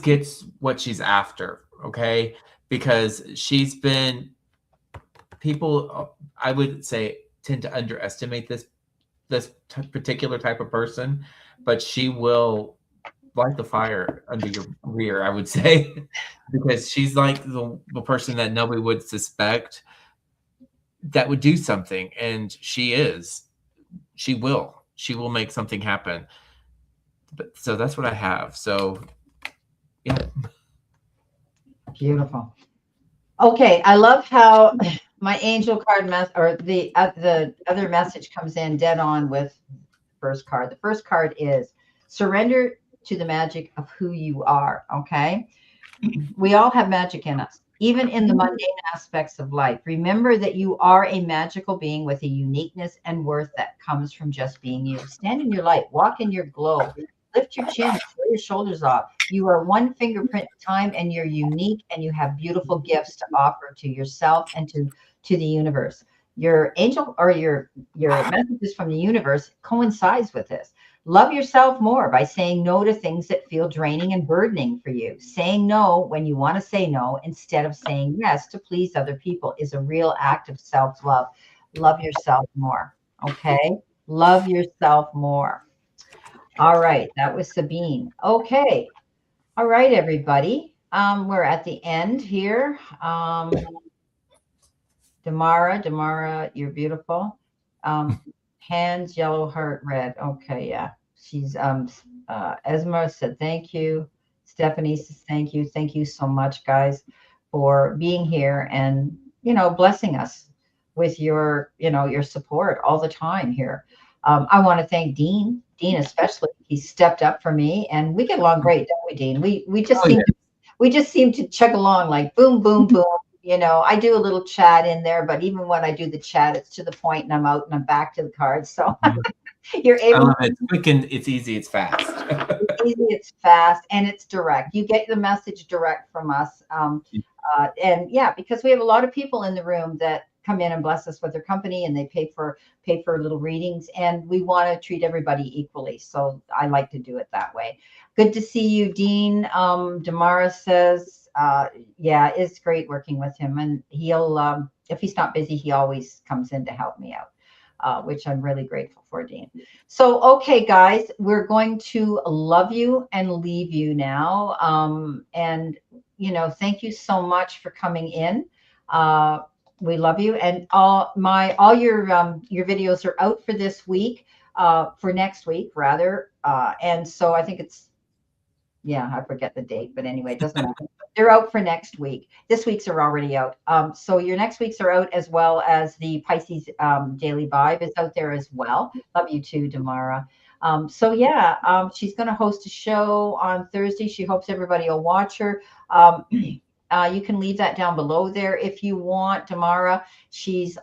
gets what she's after, okay? Because she's been people, I would say, tend to underestimate this particular type of person, but she will light the fire under your rear, I would say, because she's like the person that nobody would suspect that would do something, and she will make something happen. But so that's what I have. So yeah. Beautiful. Okay, I love how my angel card or the other message comes in dead on with first card. The first card is surrender to the magic of who you are. Okay, we all have magic in us, even in the mundane aspects of life. Remember that you are a magical being with a uniqueness and worth that comes from just being you. Stand in your light, walk in your glow, lift your chin, throw your shoulders off. You are one fingerprint in time and you're unique and you have beautiful gifts to offer to yourself and to the universe. Your angel or your messages from the universe coincides with this. Love yourself more by saying no to things that feel draining and burdening for you. Saying no when you want to say no instead of saying yes to please other people is a real act of self-love. Love yourself more. Okay? Love yourself more. All right. That was Sabine. Okay. All right, everybody. We're at the end here. Damara, you're beautiful. Hands, yellow, heart, red. Okay, yeah. She's Esma said thank you. Stephanie says thank you. Thank you so much, guys, for being here and blessing us with your support all the time here. I want to thank Dean. Dean especially. He stepped up for me, and we get along great, don't we, Dean? We just seem to chug along like boom, boom, boom. I do a little chat in there, but even when I do the chat, it's to the point and I'm out and I'm back to the cards. So you're able to. It's quick and it's easy, it's fast. It's easy, it's fast, and it's direct. You get the message direct from us. And yeah, because we have a lot of people in the room that come in and bless us with their company and they pay for little readings, and we want to treat everybody equally. So I like to do it that way. Good to see you, Dean. Damara says, yeah, it's great working with him, and he'll if he's not busy, he always comes in to help me out, which I'm really grateful for, Dean. So, okay, guys, we're going to love you and leave you now. And thank you so much for coming in. We love you, and all your videos are out for this week, for next week rather. And so I think it's. Yeah, I forget the date, but anyway, it doesn't matter. They're out for next week. This week's are already out. So your next week's are out, as well as the Pisces Daily Vibe is out there as well. Love you too, Damara. So yeah, she's going to host a show on Thursday. She hopes everybody will watch her. You can leave that down below there if you want. Tamara, she's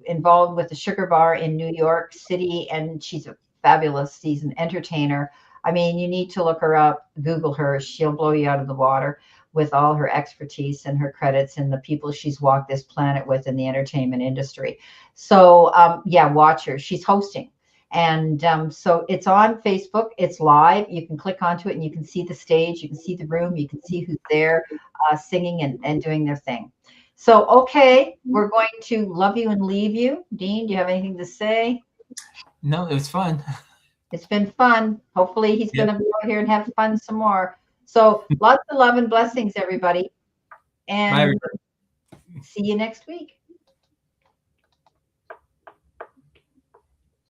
involved with the Sugar Bar in New York City, and she's a fabulous. She's an entertainer. I mean, you need to look her up, Google her. She'll blow you out of the water with all her expertise and her credits and the people she's walked this planet with in the entertainment industry. So yeah, watch her. She's hosting. And so it's on Facebook. It's live. You can click onto it and you can see the stage. You can see the room. You can see who's there singing and doing their thing. So, okay, we're going to love you and leave you. Dean, do you have anything to say? No, it was fun. It's been fun. Hopefully he's going to be out here and have fun some more. So lots of love and blessings, everybody. And Bye, everybody. see you next week.